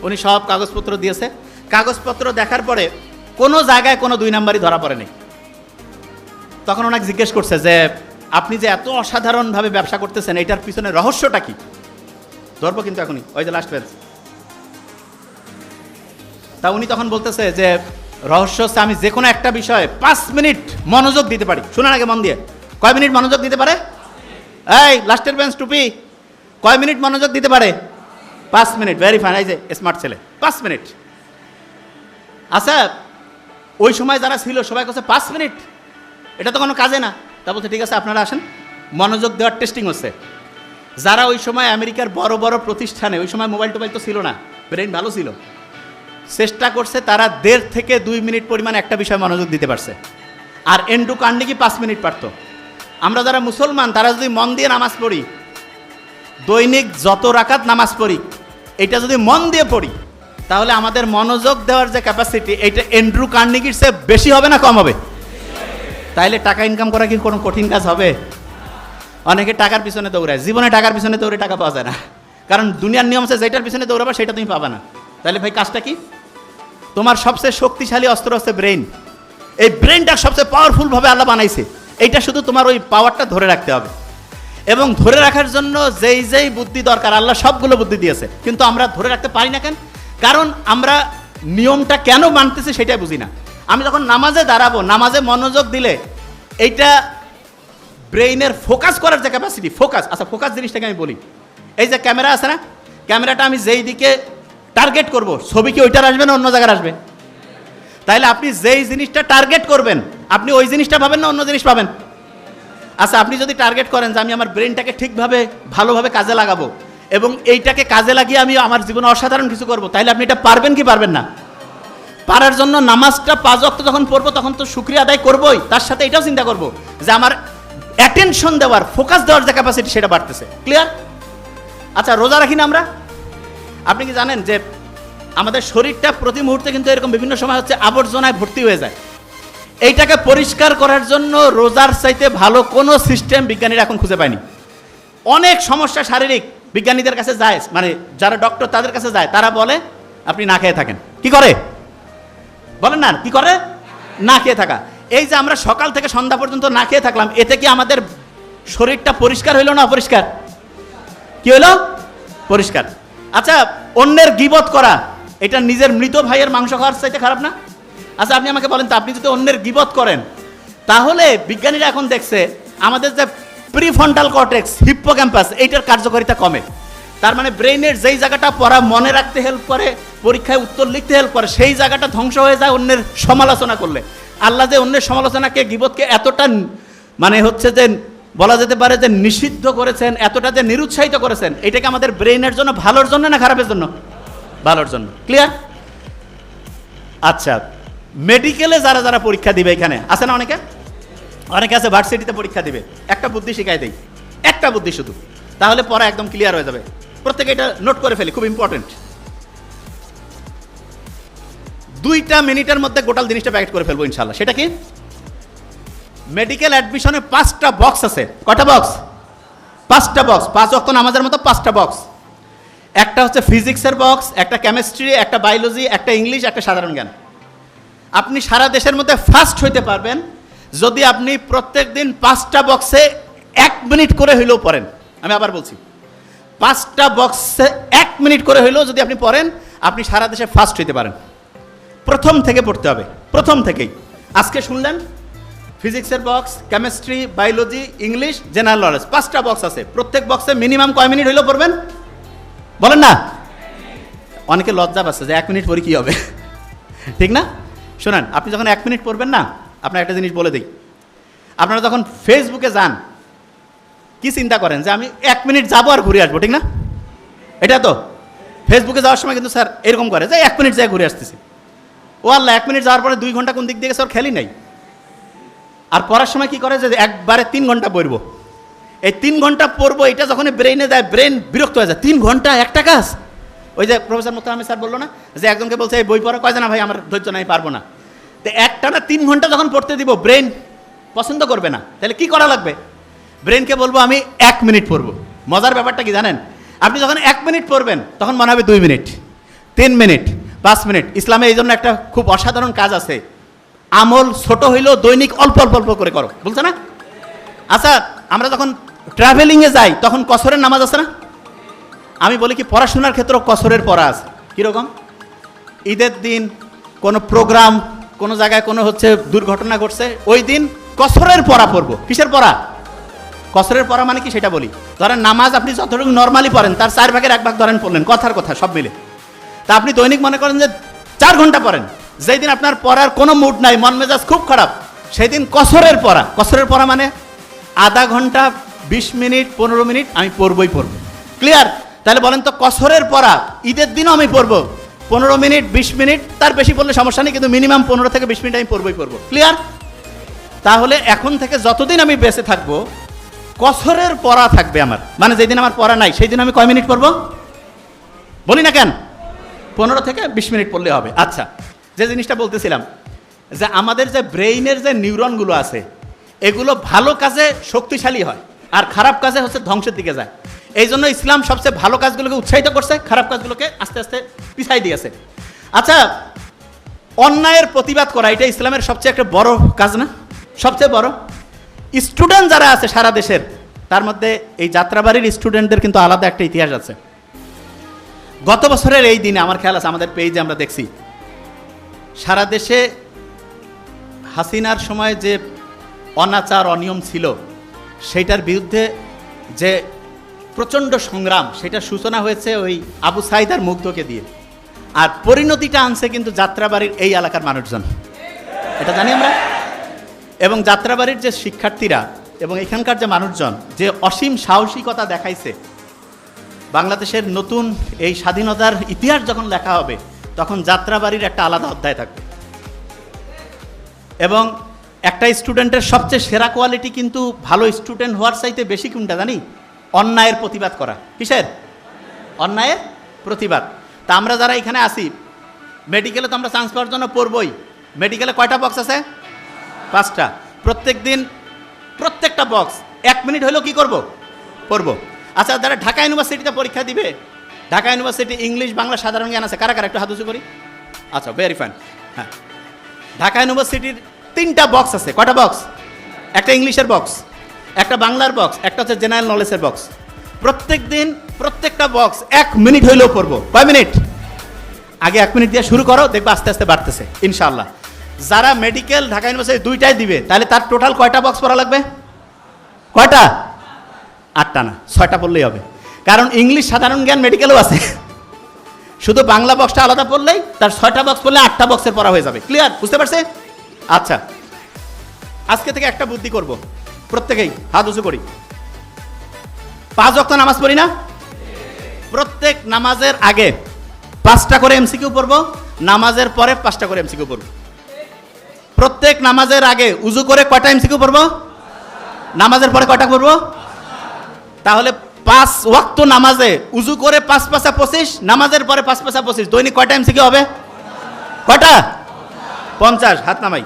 উনি সব কাগজপত্র দিয়েছে। কাগজপত্র দেখার পরে কোনো জায়গায় কোনো 2 নাম্বারই ধরা পড়েনি। তখন ওনাকে জিজ্ঞেস করছে যে আপনি যে এত অসাধারণভাবে ব্যবসা করতেছেন, এটার পিছনে রহস্যটা কি? ধরবো কিন্তু এখনই, ওই যে লাস্ট বেঞ্চ। তা উনি তখন বলতেছে যে রহস্য হচ্ছে আমি যে কোনো একটা বিষয়ে 5 মিনিট মনোযোগ দিতে পারি। শোনান আগে মন দিয়ে, কয় মিনিট মনোযোগ দিতে পারে? এই লাস্টের বেঞ্চ টুপি, কয় মিনিট মনোযোগ দিতে পারে? 5 মিনিট। ভেরি ফাইন, এই যে স্মার্ট ছেলে, 5 মিনিট। আচ্ছা, ওই সময় যারা ছিল সবাই কাছে 5 মিনিট, এটা তো কোনো কাজে না। তা বলছে ঠিক আছে, আপনারা আসেন, মনোযোগ দেওয়ার টেস্টিং হচ্ছে। যারা ওই সময় আমেরিকার বড় বড় প্রতিষ্ঠানে, ওই সময় মোবাইল টোবাইল তো ছিল না, ব্রেন ভালো ছিল, চেষ্টা করছে, তারা 1.5 থেকে 2 মিনিট পরিমাণ একটা বিষয়ে মনোযোগ দিতে পারছে। আর অ্যান্ড্রু কার্নেগি 5 মিনিট পারত। আমরা যারা মুসলমান, তারা যদি মন দিয়ে নামাজ পড়ি, দৈনিক যত রাকাত নামাজ পড়ি, এটা যদি মন দিয়ে পড়ি, তাহলে আমাদের মনোযোগ দেওয়ার যে ক্যাপাসিটি, এটা অ্যান্ড্রু কার্নেগির চেয়ে বেশি হবে না কম হবে? তাইলে টাকা ইনকাম করা কি কোনো কঠিন কাজ হবে? অনেকে টাকার পিছনে দৌড়ায়, জীবনে টাকার পিছনে দৌড়ে টাকা পাওয়া যায় না, কারণ দুনিয়ার নিয়ম আছে, যেটার পিছনে দৌড়াবা সেটা তুমি পাবা না। তাহলে ভাই কাজটা কি? তোমার সবচেয়ে শক্তিশালী অস্ত্র হচ্ছে ব্রেন। এই ব্রেনটা সবচেয়ে পাওয়ারফুলভাবে আল্লাহ বানাইছে, এইটা শুধু তোমার ওই পাওয়ারটা ধরে রাখতে হবে। এবং ধরে রাখার জন্য যেই যেই বুদ্ধি দরকার আল্লাহ সবগুলো বুদ্ধি দিয়েছে, কিন্তু আমরা ধরে রাখতে পারি না কেন? কারণ আমরা নিয়মটা কেন মানতেছি সেটাই বুঝি না। আমি যখন নামাজে দাঁড়াবো, নামাজে মনোযোগ দিলে এইটা ব্রেইনের ফোকাস করার যে ক্যাপাসিটি, ফোকাস, আচ্ছা ফোকাস জিনিসটাকে আমি বলি। এই যে ক্যামেরা আছে না, ক্যামেরাটা আমি যেই দিকে টার্গেট করব, ছবি কি ওইটার আসবে না অন্য জায়গায় আসবে? তাইলে আপনি যেই জিনিসটা টার্গেট করবেন আপনি ওই জিনিসটা পাবেন না অন্য জিনিস পাবেন? আচ্ছা আপনি যদি টার্গেট করেন যে আমি আমার ব্রেনটাকে ঠিকভাবে ভালোভাবে কাজে লাগাবো এবং এইটাকে কাজে লাগিয়ে আমি আমার জীবনে অসাধারণ কিছু করব, তাইলে আপনি এটা পারবেন কি পারবেন না? পারার জন্য নামাজটা 5 ওয়াক্ত যখন পড়বো তখন তো শুকরিয়া আদায় করবোই, তার সাথে এটাও চিন্তা করব যে আমার অ্যাটেনশন দেওয়ার, ফোকাস দেওয়ার যে ক্যাপাসিটি সেটা বাড়তেছে। ক্লিয়ার? আচ্ছা রোজা রাখি না আমরা? আপনি কি জানেন যে আমাদের শরীরটা প্রতি মুহূর্তে কিন্তু এরকম বিভিন্ন সময় হচ্ছে আবর্জনায় ভর্তি হয়ে যায়। এইটাকে পরিষ্কার করার জন্য রোজার চাইতে ভালো কোনো সিস্টেম বিজ্ঞানীরা এখন খুঁজে পায়নি। অনেক সমস্যা শারীরিক বিজ্ঞানীদের কাছে যায়, মানে যারা ডক্টর তাদের কাছে যায়, তারা বলে আপনি না খেয়ে থাকেন। কি করে বলেন না? কি করে? না খেয়ে থাকা। এই যে আমরা সকাল থেকে সন্ধ্যা পর্যন্ত না খেয়ে থাকলাম, এতে কি আমাদের শরীরটা পরিষ্কার হইল না অপরিষ্কার? কি হইল? পরিষ্কার। আচ্ছা অন্যের গীবত করা, এটা নিজের মৃত ভাইয়ের মাংস খাওয়ার চাইতে খারাপ না? আচ্ছা আপনি আমাকে বলেন তো, আপনি যদি অন্যের গীবত করেন তাহলে বিজ্ঞানীরা এখন দেখছে আমাদের যে প্রিফ্রন্টাল কর্টেক্স, হিপ্পোক্যাম্পাস, এইটার কার্যকারিতা কমে। তার মানে ব্রেইনের যেই জায়গাটা পড়া মনে রাখতে হেল্প করে, পরীক্ষায় উত্তর লিখতে হেল্প করে, সেই জায়গাটা ধ্বংস হয়ে যায় অন্যের সমালোচনা করলে। আল্লাহ যে অন্যের সমালোচনাকে, গীবতকে এতটা মানে হচ্ছে যে বলা যেতে পারে যে নিষিদ্ধ করেছেন, এতটা যে নিরুৎসাহিত করেছেন, এটাকে আমাদের ব্রেইনের জন্য ভালোর জন্য না খারাপের জন্য? ভালোর জন্য। ক্লিয়ার? আচ্ছা মেডিকেলে যারা যারা পরীক্ষা দিবে, এখানে আছে না অনেকে, অনেকে আছে ভার্সিটিতে পরীক্ষা দিবে, একটা বুদ্ধি শিখাই দেই, একটা বুদ্ধি শুধু, তাহলে পড়া একদম ক্লিয়ার হয়ে যাবে। প্রত্যেকে এটা নোট করে ফেলি, খুব ইম্পর্টেন্ট। 2 মিনিটের মধ্যে গোটাল জিনিসটা প্যাকেট করে ফেলবো ইনশাল্লাহ। সেটা কি? মেডিকেল অ্যাডমিশনে 5টা বক্স আছে। কটা বক্স? 5টা বক্স। 5 ওয়াক্ত নামাজের মতো 5টা বক্স। একটা হচ্ছে ফিজিক্সের বক্স, একটা কেমিস্ট্রি, একটা বায়োলজি, একটা ইংলিশ, একটা সাধারণ জ্ঞান। আপনি সারা দেশের মধ্যে ফার্স্ট হইতে পারবেন যদি আপনি প্রত্যেক দিন 5টা বক্সে 1 মিনিট করে হইলেও পড়েন। আমি আবার বলছি, 5টা বক্সে 1 মিনিট করে হইলেও যদি আপনি পড়েন, আপনি সারা দেশে ফার্স্ট হইতে পারেন। প্রথম থেকে পড়তে হবে, প্রথম থেকেই। আজকে শুনলেন ফিজিক্সের box, chemistry, biology, English, general knowledge, 5টা বক্স আছে। প্রত্যেক বক্সে মিনিমাম কয় মিনিট হইলেও পড়বেন বলেন না? অনেকে লজ্জা পাচ্ছে যে 1 মিনিট পরে কি হবে, ঠিক না? শোনেন, আপনি যখন 1 মিনিট পড়বেন না, আপনার একটা জিনিস বলে দিই, আপনারা যখন ফেসবুকে যান কি চিন্তা করেন যে আমি 1 মিনিট যাবো আর ঘুরে আসবো, ঠিক না? এটা তো ফেসবুকে যাওয়ার সময় কিন্তু স্যার এরকম করে যে 1 মিনিট যাই ঘুরে আসতেছি। ও আল্লাহ, 1 মিনিট যাওয়ার পরে 2 ঘন্টা কোন দিক দিয়ে গেছে ওর খেয়ালই নাই। আর পড়ার সময় কি করে যে একবারে 3 ঘন্টা পড়বো, এই 3 ঘন্টা পড়বো, এটা যখন ব্রেইনে যায় ব্রেন বিরক্ত হয়ে যায়। 3 ঘন্টা একটা কাজ। ওই যে প্রফেসর মোত্তাহামি স্যার বললো না যে একজনকে বলছে এই বই পড়া, কয় না ভাই আমার ধৈর্য নাই, পারবো না। তো একটানা 3 ঘন্টা যখন পড়তে দিব ব্রেন পছন্দ করবে না, তাহলে কি করা লাগবে? ব্রেনকে বলবো আমি 1 মিনিট পড়বো। মজার ব্যাপারটা কি জানেন? আপনি যখন 1 মিনিট পড়বেন তখন মনে হবে 2 মিনিট, 3 মিনিট, 5 মিনিট। ইসলামে এই জন্য একটা খুব অসাধারণ কাজ আছে, আমল ছোট হইলেও দৈনিক অল্প অল্প অল্প করে করো, বলছে না? আচ্ছা আমরা যখন ট্রাভেলিংয়ে যাই তখন কসরের নামাজ আছে না? আমি বলি কি পড়াশোনার ক্ষেত্রেও কসরের পড়া আছে। কীরকম? ঈদের দিন কোনো প্রোগ্রাম, কোনো জায়গায় কোনো হচ্ছে দুর্ঘটনা ঘটছে, ওই দিন কসরের পড়া পড়বো। কিসের পড়া? কসরের পড়া মানে কি সেটা বলি। ধরেন নামাজ আপনি যতটুকু নর্মালি পড়েন তার 4 ভাগের 1 ভাগ ধরেন পড়লেন, কথার কথা সব মিলে। তা আপনি দৈনিক মনে করেন যে 4 ঘন্টা পড়েন, যেই দিন আপনার পড়ার কোনো মুড নাই, মন মেজাজ খুব খারাপ, সেই দিন কসরের পড়া। কসরের পড়া মানে আধা ঘন্টা, 20 মিনিট, 15 মিনিট আমি পড়বই পড়বো। ক্লিয়ার? তাহলে বলেন তো কসরের পড়া ঈদের দিনও আমি পড়বো 15 মিনিট, 20 মিনিট, তার বেশি পড়লে সমস্যা নেই, কিন্তু মিনিমাম 15 থেকে 20 মিনিট আমি পড়বই পড়বো। ক্লিয়ার? তাহলে এখন থেকে যতদিন আমি বেঁচে থাকবো কসরের পড়া থাকবে আমার, মানে যেদিন আমার পড়া নাই সেই দিন আমি কয় মিনিট পড়বো বলি না কেন? 15 থেকে 20 মিনিট পড়লে হবে। আচ্ছা, যে জিনিসটা বলতেছিলাম যে আমাদের যে ব্রেইনের যে নিউরনগুলো আছে এগুলো ভালো কাজে শক্তিশালী হয় আর খারাপ কাজে হচ্ছে ধ্বংসের দিকে যায়। এই জন্য ইসলাম সবচেয়ে ভালো কাজগুলোকে উৎসাহিত করছে, খারাপ কাজগুলোকে আস্তে আস্তে পিছাই দিয়েছে। আচ্ছা, অন্যায়ের প্রতিবাদ করা এটা ইসলামের সবচেয়ে একটা বড় কাজ না? সবচেয়ে বড়। স্টুডেন্ট যারা আছে সারা দেশের, তার মধ্যে এই যাত্রাবাড়ির স্টুডেন্টদের কিন্তু আলাদা একটা ইতিহাস আছে। গত বছরের এই দিনে আমার খেয়াল আছে, আমাদের পেজে আমরা দেখছি সারা দেশে হাসিনার সময় যে অনাচার অনিয়ম ছিল সেইটার বিরুদ্ধে যে প্রচণ্ড সংগ্রাম, সেটার সূচনা হয়েছে ওই আবু সাইদ আর মুগ্ধকে দিয়ে, আর পরিণতিটা আনছে কিন্তু যাত্রাবাড়ির এই এলাকার মানুষজন, এটা জানি আমরা। এবং যাত্রাবাড়ির যে শিক্ষার্থীরা এবং এখানকার যে মানুষজন যে অসীম সাহসিকতা দেখাইছে, বাংলাদেশের নতুন এই স্বাধীনতার ইতিহাস যখন লেখা হবে তখন যাত্রাবাড়ির একটা আলাদা অধ্যায় থাকবে। এবং একটা স্টুডেন্টের সবচেয়ে সেরা কোয়ালিটি কিন্তু ভালো স্টুডেন্ট হওয়ার চাইতে বেশি কোনটা জানি? অন্যায়ের প্রতিবাদ করা। কিসের? অন্যায়ের প্রতিবাদ। তা আমরা যারা এখানে আসি, মেডিকেলে তো আমরা চান্স পাওয়ার জন্য পড়বই। মেডিকেলে কয়টা বক্স আছে? 5টা। প্রত্যেক দিন প্রত্যেকটা বক্স 1 মিনিট হলেও কি করব? পড়ব। আচ্ছা, যারা ঢাকা ইউনিভার্সিটিতে পরীক্ষা দিবে, ঢাকা ইউনিভার্সিটি ইংলিশ বাংলা সাধারণ জ্ঞান আছে, কারা কারা একটু হাত উঁচু করি। আচ্ছা, ভেরি ফাইন। হ্যাঁ, ঢাকা ইউনিভার্সিটির 3টা বক্স আছে। কয়টা বক্স? একটা ইংলিশের বক্স, একটা বাংলার বক্স, একটা হচ্ছে জেনারেল নলেজের বক্স। প্রত্যেক দিন প্রত্যেকটা বক্স 1 মিনিট হইলেও পড়বো। কয় মিনিট? আগে 1 মিনিট দিয়ে শুরু করো, দেখবো আস্তে আস্তে বাড়তেছে ইনশাআল্লাহ। যারা মেডিকেল ঢাকা ইউনিভার্সিটি 2টাই দিবে, তাহলে তার টোটাল কয়টা বক্স পড়া লাগবে? কয়টা? 8টা না, 6টা পড়লেই হবে। কারণ ইংলিশ সাধারণ জ্ঞান মেডিকেলও আছে, শুধু বাংলা বক্সটা আলাদা পড়লেই তার 6টা বক্স পড়লে 8টা বক্সের পড়া হয়ে যাবে। ক্লিয়ার? বুঝতে পারছে? আচ্ছা, আজকে থেকে একটা বুদ্ধি করব, প্রত্যেকেই হাত উঁচু করি। 5 ওয়াক্ত নামাজ পড়ি না? প্রত্যেক নামাজের আগে 5টা করে এমসিকিউ পড়ব, নামাজের পরে 5টা করে এমসিকিউ পড়ব। প্রত্যেক নামাজের আগে উজু করে কয়টা এমসিকিউ পড়ব? নামাজের পরে কয়টা পড়ব? তাহলে 5 ওয়াক্ত নামাজে উজু করে 5 5 25, নামাজের পরে 5 5 25, দৈনিক কয়টা এমসিকিউ হবে? কয়টা? 50। হাত নামাই।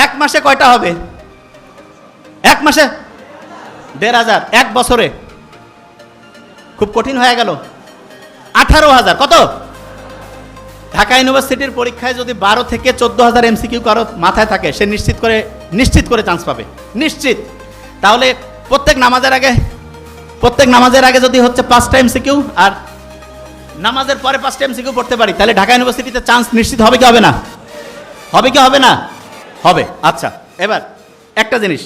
1 মাসে কয়টা হবে? 1 মাসে 1500। 1 বছরে খুব কঠিন হয়ে গেল। 18,000। কত? ঢাকা ইউনিভার্সিটির পরীক্ষায় যদি 12 থেকে 14,000 এমসিকিউ কারো মাথায় থাকে, সে নিশ্চিত করে চান্স পাবে, নিশ্চিত। তাহলে প্রত্যেক নামাজের আগে যদি হচ্ছে 5টা এমসিকিউ আর নামাজের পরে 5টা এমসিকিউ পড়তে পারি, তাহলে ঢাকা ইউনিভার্সিটিতে চান্স নিশ্চিত হবে কি হবে না? হবে কি হবে না? হবে। আচ্ছা, এবার একটা জিনিস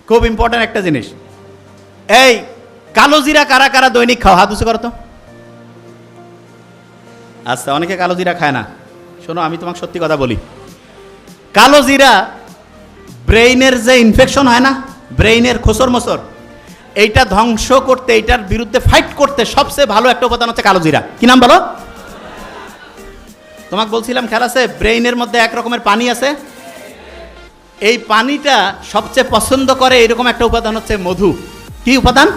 খুব ইম্পর্টেন্ট, একটা জিনিস, এই কালো জিরা কারা কারা দৈনিক খাও? হাত উঁচু করো তো। আচ্ছা, অনেকে কালো জিরা খায় না। শোনো, আমি তোমাকে সত্যি কথা বলি, কালো জিরা ব্রেইনের যে ইনফেকশন হয় না, ব্রেইনের খোসর মোসর, এইটা ধ্বংস করতে, এইটার বিরুদ্ধে ফাইট করতে সবচেয়ে ভালো একটা উপাদান হচ্ছে কালো জিরা। কি নাম বলো? তোমাকে বলছিলাম খেয়াল আছে, ব্রেইনের মধ্যে এক রকমের পানি আছে, এই পানিটা সবচেয়ে পছন্দ করে এরকম একটা উপাদান হচ্ছে মধু। কি উপাদান?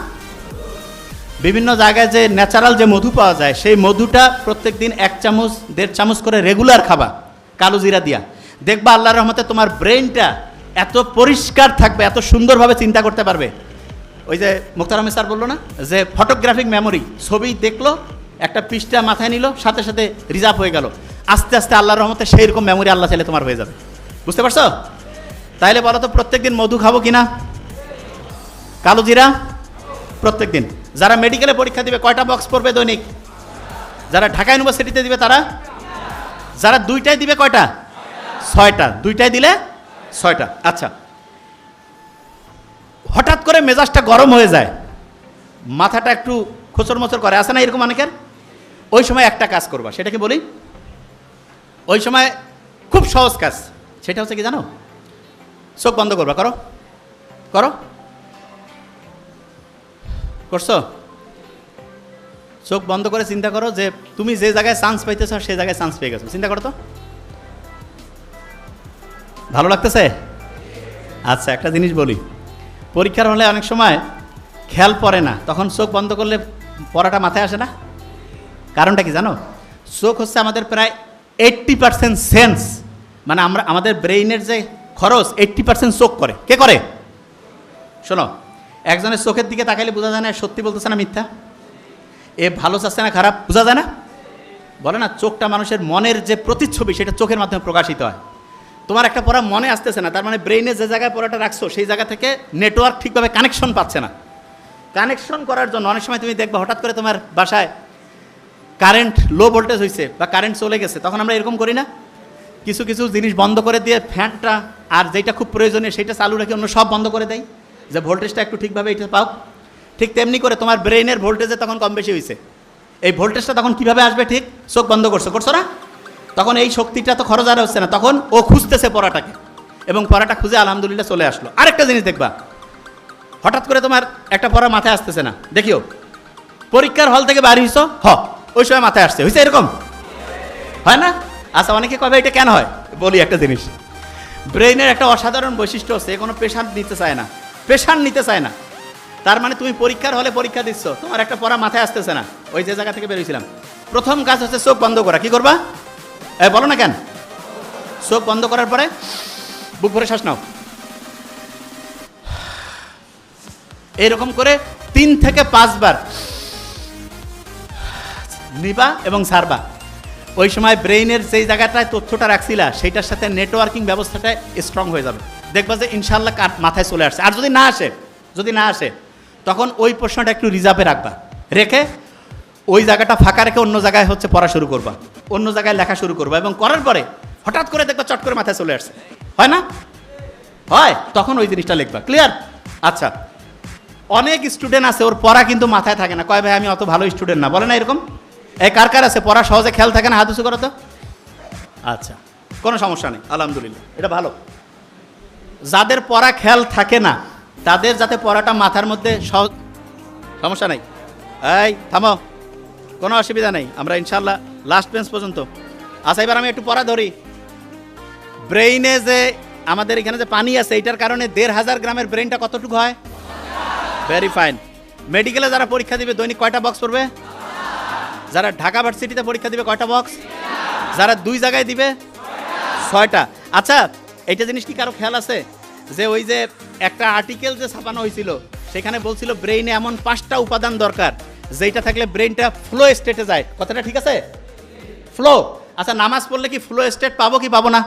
বিভিন্ন জায়গায় যে ন্যাচারাল যে মধু পাওয়া যায়, সেই মধুটা প্রত্যেক দিন 1 চামচ 1.5 চামচ করে রেগুলার খাবা কালো জিরা দিয়া। দেখবা আল্লাহর রহমতে তোমার ব্রেইনটা এত পরিষ্কার থাকবে, এত সুন্দরভাবে চিন্তা করতে পারবে। ওই যে মুক্তার আহমেদ স্যার বললো না যে ফটোগ্রাফিক মেমোরি, ছবি দেখলো, একটা পৃষ্ঠা মাথায় নিল, সাথে সাথে রিজার্ভ হয়ে গেল। আস্তে আস্তে আল্লাহর রহমতে সেই রকম মেমোরি আল্লাহ চাইলে তোমার হয়ে যাবে। বুঝতে পারছো? তাইলে বলো তো, প্রত্যেক দিন মধু খাবো কিনা? কালো জিরা প্রত্যেক দিন। যারা মেডিকেলে পরীক্ষা দিবে কয়টা বক্স পড়বে দৈনিক? যারা ঢাকা ইউনিভার্সিটিতে দিবে তারা? যারা 2টায় দিবে কয়টা? 6টা। 2টায় দিলে 6টা। আচ্ছা, হঠাৎ করে মেজাজটা গরম হয়ে যায়, মাথাটা একটু খোঁচর মোচর করে, আসে না এরকম অনেকের? ওই সময় একটা কাজ করবা, সেটা কি বলি? ওই সময় খুব সহজ কাজ, সেটা হচ্ছে কি জানো? চোখ বন্ধ করবা। করো করো, করছো? চোখ বন্ধ করে চিন্তা করো যে তুমি যে জায়গায় চান্স পাইতেছ সেই জায়গায় চান্স পেয়ে গেছো। চিন্তা করো তো, ভালো লাগতেছে? আচ্ছা, একটা জিনিস বলি, পরীক্ষার হলে অনেক সময় খেয়াল পড়ে না, তখন চোখ বন্ধ করলে পড়াটা মাথায় আসে না। কারণটা কি জানো? চোখ হচ্ছে আমাদের প্রায় 80% সেন্স, মানে আমাদের ব্রেইনের যে খরচ 80% চোখ করে। কে করে? শোনো, একজনের চোখের দিকে তাকাইলে বোঝা যায় না সত্যি বলতেছে না মিথ্যা, এ ভালো চাচ্ছে না খারাপ, বোঝা যায় না? বলে না, চোখটা মানুষের মনের যে প্রতিচ্ছবি সেটা চোখের মাধ্যমে প্রকাশিত হয়। তোমার একটা পড়া মনে আসতেছে না, তার মানে ব্রেইনে যে জায়গায় পড়াটা রাখছো সেই জায়গা থেকে নেটওয়ার্ক ঠিকভাবে কানেকশন পাচ্ছে না। কানেকশন করার জন্য অনেক সময় তুমি দেখবা হঠাৎ করে তোমার বাসায় কারেন্ট লো ভোল্টেজ হয়েছে বা কারেন্ট চলে গেছে, তখন আমরা এরকম করি না, কিছু কিছু জিনিস বন্ধ করে দিয়ে ফ্যানটা আর যেটা খুব প্রয়োজনীয় সেটা চালু রেখে অন্য সব বন্ধ করে দেয়, যে ভোল্টেজটা একটু ঠিকভাবে এটা পাও। ঠিক তেমনি করে তোমার ব্রেইনের ভোল্টেজে তখন কম বেশি হয়েছে, এই ভোল্টেজটা তখন কিভাবে আসবে, ঠিক চোখ বন্ধ করছো না, তখন এই শক্তিটা তো খরচ আর হচ্ছে না, তখন ও খুঁজতেছে পড়াটাকে, এবং পড়াটা খুঁজে আলহামদুলিল্লাহ চলে আসলো। আরেকটা জিনিস দেখবা, হঠাৎ করে তোমার একটা পড়া মাথায় আসতেছে না, দেখিও পরীক্ষার হল থেকে বাড়ি হইছো, ওই সময় মাথায় আসছে, হয়েছে এরকম হয় না? আচ্ছা, অনেকে কবে এটা কেন হয়, বলি একটা জিনিস, ব্রেইনের একটা অসাধারণ বৈশিষ্ট্য হচ্ছে কোনো প্রেশার নিতে চায় না। তার মানে তুমি পরীক্ষার হলে পরীক্ষা দিচ্ছ, তোমার একটা পড়া মাথায় আসতেছে না, ওই যে জায়গা থেকে বেরোইছিলাম, প্রথম কাজ হচ্ছে চোখ বন্ধ করা। কি করবা? বলো না কেন? চোখ বন্ধ করার পরে বুক ভরে শ্বাস নাও, এরকম করে 3 থেকে 5 বার নিবা এবং ছাড়বা। ওই সময় ব্রেইনের যেই জায়গাটায় তথ্যটা রাখছিলা সেইটার সাথে নেটওয়ার্কিং ব্যবস্থাটা স্ট্রং হয়ে যাবে, দেখবা যে ইনশাল্লাহ মাথায় চলে আসছে। আর যদি না আসে তখন ওই প্রশ্নটা একটু রিজার্ভে রাখবা, রেখে ওই জায়গাটা ফাঁকা রেখে অন্য জায়গায় হচ্ছে পড়া শুরু করবা, অন্য জায়গায় লেখা শুরু করবা, এবং করার পরে হঠাৎ করে দেখবা চট করে মাথায় চলে আসছে, হয় না? হয়, তখন ওই জিনিসটা লিখবা। ক্লিয়ার? আচ্ছা, অনেক স্টুডেন্ট আছে ওর পড়া কিন্তু মাথায় থাকে না, কয় ভাই আমি অত ভালো স্টুডেন্ট না, বলে না এরকম? কার আছে পড়া সহজে খেয়াল থাকে না, হাত উঁচু করো তো। আচ্ছা, কোনো সমস্যা নেই, আলহামদুলিল্লাহ, এটা ভালো। যাদের পড়া খেয়াল থাকে না তাদের যাতে পড়াটা মাথার মধ্যে সমস্যা নেই, এই থামো, কোনো অসুবিধা নেই, আমরা ইনশাল্লাহ লাস্ট বেঞ্চ পর্যন্ত। আচ্ছা, এবার আমি একটু পড়া ধরি। ব্রেইনে যে আমাদের এখানে যে পানি আছে এইটার কারণে 1500 গ্রামের ব্রেইনটা কতটুকু হয়? Very fine. মেডিকেলে যারা পরীক্ষা দিবে দৈনিক কয়টা বক্স পড়বে? যারা ঢাকা ভার্সিটিতে পরীক্ষা দিবে কয়টা বক্স? যারা 2 জায়গায় দিবে 6টা। আচ্ছা, এইটা জিনিস কি কারো খেয়াল আছে যে ওই যে একটা আর্টিকেল যে ছাপানো হয়েছিল সেখানে বলছিল ব্রেইনে এমন 5টা উপাদান দরকার যেটা থাকলে ব্রেইনটা ফ্লো স্টেটে যায়, কথাটা ঠিক আছে? ফ্লো। আচ্ছা, নামাজ পড়লে কি ফ্লো স্টেট পাবো কি পাবো না?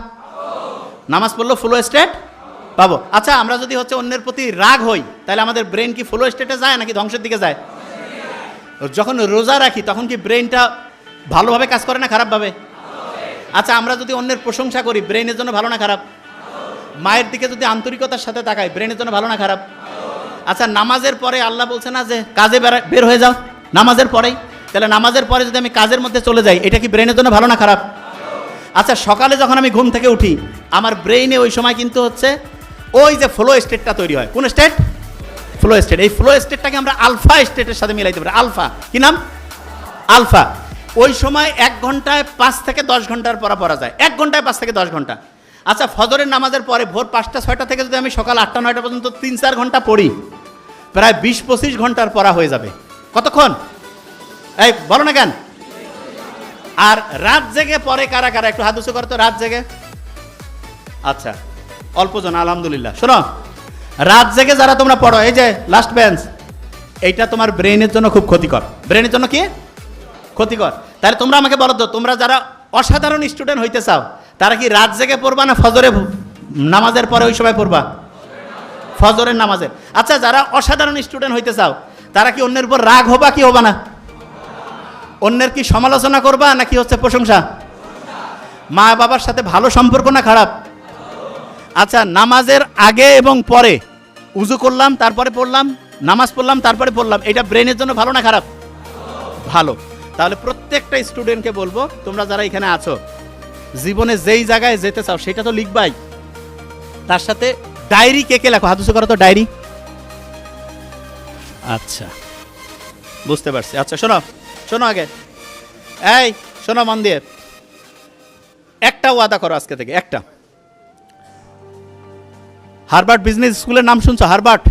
নামাজ পড়লে ফ্লো স্টেট পাবো। আচ্ছা, আমরা যদি হচ্ছে অন্যের প্রতি রাগ হই তাহলে আমাদের ব্রেন কি ফ্লো স্টেটে যায় নাকি ধ্বংসের দিকে যায়? যখন রোজা রাখি তখন কি ব্রেনটা ভালোভাবে কাজ করে না খারাপভাবে? আচ্ছা, আমরা যদি অন্যের প্রশংসা করি ব্রেনের জন্য ভালো না খারাপ? মায়ের দিকে যদি আন্তরিকতার সাথে তাকাই ব্রেনের জন্য ভালো না খারাপ? আচ্ছা, নামাজের পরে আল্লাহ বলছে না যে কাজে বের হয়ে যাও নামাজের পরেই, তাহলে নামাজের পরে যদি আমি কাজের মধ্যে চলে যাই এটা কি ব্রেনের জন্য ভালো না খারাপ? আচ্ছা, সকালে যখন আমি ঘুম থেকে উঠি আমার ব্রেইনে ওই সময় কিন্তু হচ্ছে ওই যে ফ্লো স্টেটটা তৈরি হয়। কোন স্টেট? Flow state. এই ফ্লো স্টেটটাকে আমরা আলফা স্টেটের সাথে মিলাইতে পারি। আলফা কি নাম? আলফা। ওই সময় 1 ঘন্টায় 5 থেকে 10 ঘন্টার পড়া যায়, 1 ঘন্টায় 5 থেকে 10 ঘন্টা। আচ্ছা, ফজরের নামাজের পরে ভোর 5টা-6টা থেকে যদি আমি সকাল 8টা-9টা পর্যন্ত 3-4 ঘন্টা পড়ি, প্রায় 20-25 ঘন্টার পড়া হয়ে যাবে। কতক্ষণ? এই বলো না কেন? আর রাত জেগে পরে কারা কারা একটু হাত উঁচু করো তো, রাত জেগে? আচ্ছা, অল্প জন, আলহামদুলিল্লাহ। শোনো, রাত জেগে যারা তোমরা পড়ো, এই যে লাস্ট বেঞ্চ, এইটা তোমার ব্রেনের জন্য খুব ক্ষতিকর। ব্রেনের জন্য কি ক্ষতিকর? তাহলে তোমরা আমাকে বলো তো, তোমরা যারা অসাধারণ স্টুডেন্ট হইতে চাও তারা কি রাত জেগে পড়বা না ফজরে নামাজের পরে ওই সময় পড়বা? ফজরের নামাজের। আচ্ছা, যারা অসাধারণ স্টুডেন্ট হইতে চাও তারা কি অন্যের উপর রাগ হবা কি হবা না? অন্যের কি সমালোচনা করবা নাকি হচ্ছে প্রশংসা? মা বাবার সাথে ভালো সম্পর্ক না খারাপ? আচ্ছা, নামাজের আগে এবং পরে উজু করলাম তারপরে পড়লাম, নামাজ পড়লাম তারপরে পড়লাম, এটা ব্রেনের জন্য ভালো না খারাপ? ভালো। তাহলে প্রত্যেকটা স্টুডেন্টকে বলবো, তোমরা যারা এখানে আছো জীবনে যেই জায়গায় যেতে চাও সেটা তো লিখবাই, তার সাথে ডায়েরি কে কে লেখো? হাত উঁচু করো তো, ডায়েরি। আচ্ছা, বুঝতে পারছি। আচ্ছা, শোনো আগে, এই শোনো মন দিয়ে, একটা ওয়াদা করো আজকে থেকে, একটা। হার্ভার্ড বিজনেস স্কুলের নাম শুনছো? হার্ভার্ড,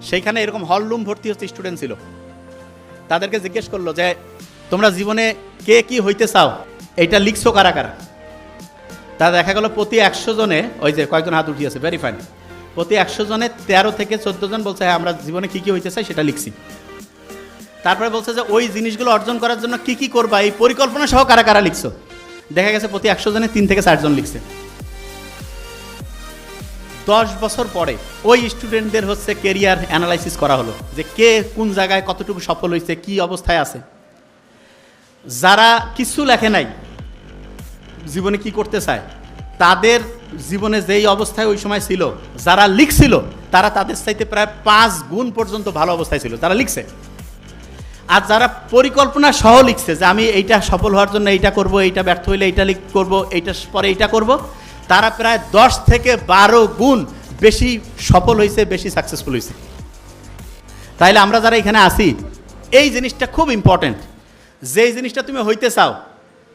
সেইখানে এরকম হল রুম ভর্তি হচ্ছে স্টুডেন্ট ছিল। তাদেরকে জিজ্ঞেস করলো যে তোমরা জীবনে কে কি হইতে চাও, এইটা লিখছো কারা কারা? তা দেখা গেল প্রতি 100 জনে, ওই যে কয়েকজন হাত উঠিয়েছে, ভেরি ফাইন, প্রতি 100 জনে 13 থেকে 14 জন বলছে হ্যাঁ আমরা জীবনে কি কি হইতে চাই সেটা লিখছি। তারপরে বলছে যে ওই জিনিসগুলো অর্জন করার জন্য কি কি করবা এই পরিকল্পনা সহ কারা কারা লিখছো? দেখা গেছে প্রতি 100 জনে 3 থেকে 4 জন লিখছে। 10 বছর পরে ওই স্টুডেন্টদের হচ্ছে কেরিয়ার অ্যানালাইসিস করা হলো যে কে কোন জায়গায় কতটুকু সফল হয়েছে, কি অবস্থায় আছে। যারা কিছু লেখে নাই, জীবনে কি করতে চায়, তাদের জীবনে যেই অবস্থায় ওই সময় ছিল, যারা লিখছিল তারা তাদের চাইতে প্রায় 5 গুণ পর্যন্ত ভালো অবস্থায় ছিল তারা লিখছে। আর যারা পরিকল্পনা সহ লিখছে যে আমি এইটা সফল হওয়ার জন্য এইটা করব, এইটা ব্যর্থ হইলে এইটা করব, এইটা পরে এইটা করব, তারা প্রায় 10 থেকে 12 গুণ বেশি সফল হয়েছে, বেশি সাকসেসফুল হয়েছে। তাইলে আমরা যারা এখানে আসি, এই জিনিসটা খুব ইম্পর্টেন্ট। যেই জিনিসটা তুমি হইতে চাও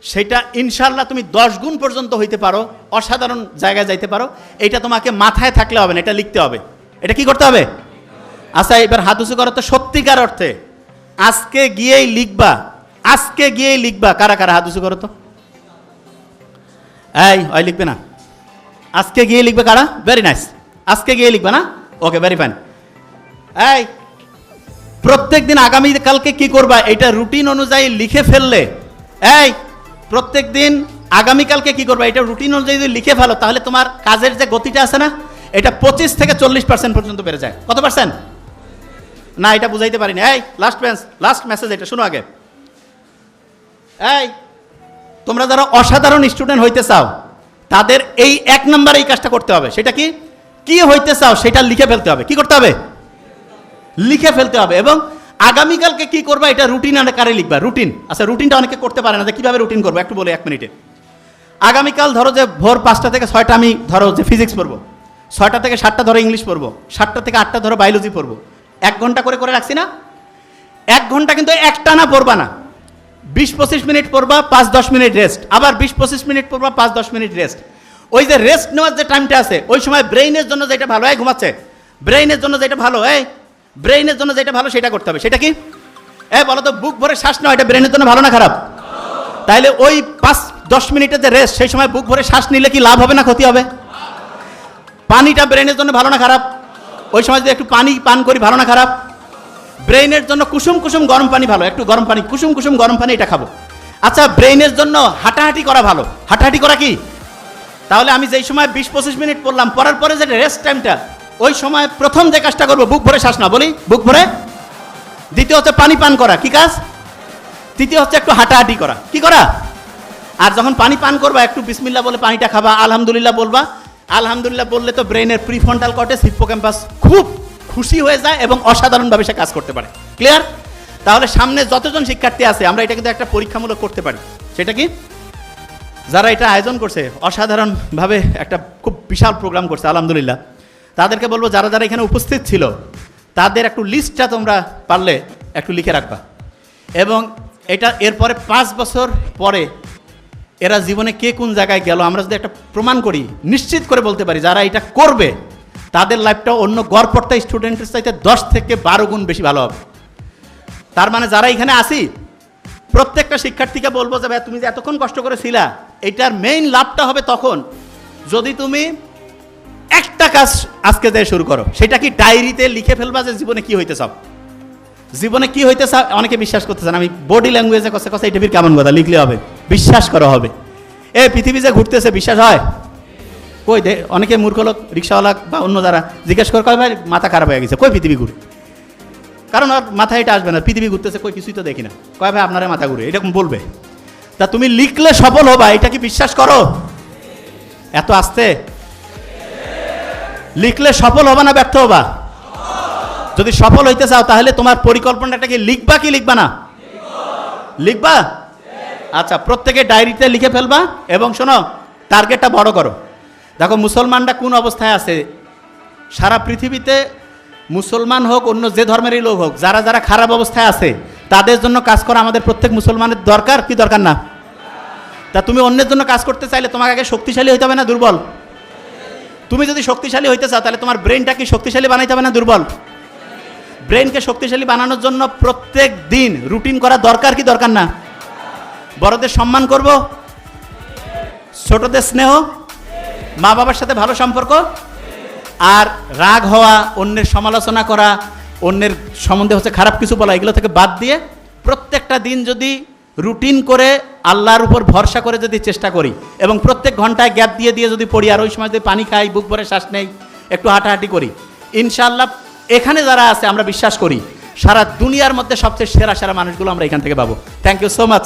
সেটা ইনশাল্লাহ তুমি 10 গুণ পর্যন্ত হইতে পারো, অসাধারণ জায়গায় যাইতে পারো। এটা তোমাকে মাথায় থাকলে হবে না, এটা লিখতে হবে। এটা কি করতে হবে? আচ্ছা, এবার হাত উঁচু করো তো সত্যিকার অর্থে আজকে গিয়েই লিখবা, আজকে গিয়েই লিখবা। কারা কারা হাত উঁচু করো তো? এই ওই লিখবে না, আজকে গিয়ে লিখবে কারা? ভেরি নাইস, আজকে গিয়ে লিখবে না? ওকে, ভেরি ফাইন। এই প্রত্যেক দিন আগামীকালকে কি করবা এটা রুটিন অনুযায়ী লিখে ফেললে, এই প্রত্যেক দিন আগামীকালকে কি করবা এটা রুটিন অনুযায়ী যদি লিখে ফেলো, তাহলে তোমার কাজের যে গতিটা আছে না, এটা 25 থেকে 40% পর্যন্ত বেড়ে যায়। কত পার্সেন্ট? না, এটা বুঝাইতে পারিনি। এই লাস্ট মেসেজ এটা শুনো আগে। এই তোমরা যারা অসাধারণ স্টুডেন্ট হইতে চাও, তাদের এই 1 নম্বরে এই কাজটা করতে হবে। সেটা কি? কি হইতে চাও সেটা লিখে ফেলতে হবে। কি করতে হবে? লিখে ফেলতে হবে। এবং আগামীকালকে কি করবা এটা রুটিন আকারে লিখবা। রুটিন, আচ্ছা রুটিনটা অনেকে করতে পারে না, যে কীভাবে রুটিন করবো একটু বলে 1 মিনিটে। আগামীকাল ধরো যে ভোর 5টা থেকে 6টা আমি ধরো যে ফিজিক্স পড়বো, 6টা থেকে 7টা ধরো ইংলিশ পড়বো, 7টা থেকে 8টা ধরো বায়োলজি পড়বো। 1 ঘন্টা করে করে রাখছি না? 1 ঘন্টা কিন্তু একটানা পড়বা না, 20-25 মিনিট পড়বা, 5-10 মিনিট রেস্ট, আবার 20-25 মিনিট পড়বা, 5-10 মিনিট রেস্ট। ওই যে রেস্ট নেওয়ার যে টাইমটা আছে, ওই সময় ব্রেইনের জন্য যেটা ভালো, এই ঘুমাচ্ছে, ব্রেইনের জন্য যেটা ভালো, এই ব্রেইনের জন্য যেটা ভালো সেটা করতে হবে। সেটা কি? বলো তো, বুক ভরে শ্বাস নেওয়া এটা ব্রেইনের জন্য ভালো না খারাপ? তাইলে ওই 5-10 মিনিটের যে রেস্ট, সেই সময় বুক ভরে শ্বাস নিলে কি লাভ হবে না ক্ষতি হবে? পানিটা ব্রেইনের জন্য ভালো না খারাপ? ওই সময় যদি একটু পানি পান করি, ভালো না খারাপ? ব্রেইনের জন্য কুসুম কুসুম গরম পানি ভালো, একটু গরম পানি, কুসুম কুসুম গরম পানি এটা খাবো। আচ্ছা, ব্রেইনের জন্য হাঁটাহাঁটি করা ভালো। হাঁটাহাঁটি করা কি? তাহলে আমি যেই সময় 20-25 মিনিট পড়লাম, পড়ার পরে যে রেস্ট টাইমটা, ওই সময় প্রথম যে কাজটা করবো বুক ভরে শ্বাস না, বলি বুক ভরে। দ্বিতীয় হচ্ছে পানি পান করা, কি কাজ? তৃতীয় হচ্ছে একটু হাঁটাহাঁটি করা, কি করা? আর যখন পানি পান করবা, একটু বিসমিল্লাহ বলে পানিটা খাবা, আলহামদুলিল্লাহ বলবা। আলহামদুলিল্লাহ বললে তো ব্রেইনের প্রিফ্রন্টাল কর্টেক্স, হিপ্পোক্যাম্পাস খুব খুশি হয়ে যায় এবং অসাধারণভাবে সে কাজ করতে পারে। ক্লিয়ার? তাহলে সামনে যতজন শিক্ষার্থী আছে, আমরা এটা কিন্তু একটা পরীক্ষামূলক করতে পারি। সেটা কি? যারা এটা আয়োজন করছে, অসাধারণভাবে একটা খুব বিশাল প্রোগ্রাম করছে আলহামদুলিল্লাহ, তাদেরকে বলবো যারা যারা এখানে উপস্থিত ছিল, তাদের একটু লিস্টটা তোমরা পারলে একটু লিখে রাখবা। এবং এটা এরপরে 5 বছর পরে এরা জীবনে কে কোন জায়গায় গেল, আমরা যদি একটা প্রমাণ করি, নিশ্চিত করে বলতে পারি যারা এটা করবে তাদের লাইফটা অন্য গড়পড়তা স্টুডেন্টের চাইতে 10 থেকে 12 গুণ বেশি ভালো হবে। তার মানে যারা এখানে আসি, প্রত্যেকটা শিক্ষার্থীকে বলবো যে ভাই তুমি যে এতক্ষণ কষ্ট করেছিলা, এটার মেইন লাভটা হবে তখন যদি তুমি একটা কাজ আজকে দিয়ে শুরু করো। সেটা কি? ডায়েরিতে লিখে ফেলবা যে জীবনে কি হইতে চাও। জীবনে কি হইতে চাও? অনেকে বিশ্বাস করতে চান, আমি বডি ল্যাঙ্গুয়েজে কথা কথা এটা কেমন কথা লিখলে হবে? বিশ্বাস করা হবে। পৃথিবী যে ঘুরতেছে বিশ্বাস হয়? কই দে, অনেকে মূর্খ লোক, রিক্সাওয়ালা বা অন্য যারা জিজ্ঞেস করে, কয় ভাই মাথা খারাপ হয়ে গেছে, কই পৃথিবী ঘুরে? কারণ আর মাথায় এটা আসবে না, পৃথিবী ঘুরতেছে, কই কিছুই তো দেখি না। কয় ভাই আপনারা মাথা ঘুরে, এরকম বলবে। তা তুমি লিখলে সফল হবা, এটা কি বিশ্বাস করো? এত আসতে লিখলে সফল হবা না ব্যর্থ হবা? যদি সফল হইতে চাও তাহলে তোমার পরিকল্পনাটা কি লিখবা কি লিখবা না? লিখবা। আচ্ছা, প্রত্যেকে ডায়েরিতে লিখে ফেলবা এবং শোনো, টার্গেটটা বড় করো। দেখো মুসলমানরা কোন অবস্থায় আছে সারা পৃথিবীতে, মুসলমান হোক অন্য যে ধর্মেরই লোক হোক, যারা যারা খারাপ অবস্থায় আছে তাদের জন্য কাজ করা আমাদের প্রত্যেক মুসলমানের দরকার কি দরকার না? তা তুমি অন্যের জন্য কাজ করতে চাইলে তোমাকে আগে শক্তিশালী হইতে হবে না দুর্বল? তুমি যদি শক্তিশালী হইতে চাও তাহলে তোমার ব্রেনটা কি শক্তিশালী বানাইতে হবে না দুর্বল? ব্রেনকে শক্তিশালী বানানোর জন্য প্রত্যেক দিন রুটিন করা দরকার কি দরকার না? বড়দের সম্মান করব, ছোটদের স্নেহ, মা বাবার সাথে ভালো সম্পর্ক, আর রাগ হওয়া, অন্যের সমালোচনা করা, অন্যের সম্বন্ধে হচ্ছে খারাপ কিছু বলা, এগুলো থেকে বাদ দিয়ে প্রত্যেকটা দিন যদি রুটিন করে আল্লাহর উপর ভরসা করে যদি চেষ্টা করি এবং প্রত্যেক ঘন্টায় গ্যাপ দিয়ে দিয়ে যদি পড়ি আর ওই সময় যদি পানি খাই, বুক ভরে শ্বাস নেই, একটু হাঁটাহাঁটি করি, ইনশাআল্লাহ এখানে যারা আছে আমরা বিশ্বাস করি সারা দুনিয়ার মধ্যে সবচেয়ে সেরা সেরা মানুষগুলো আমরা এখান থেকে পাবো। Thank you so much.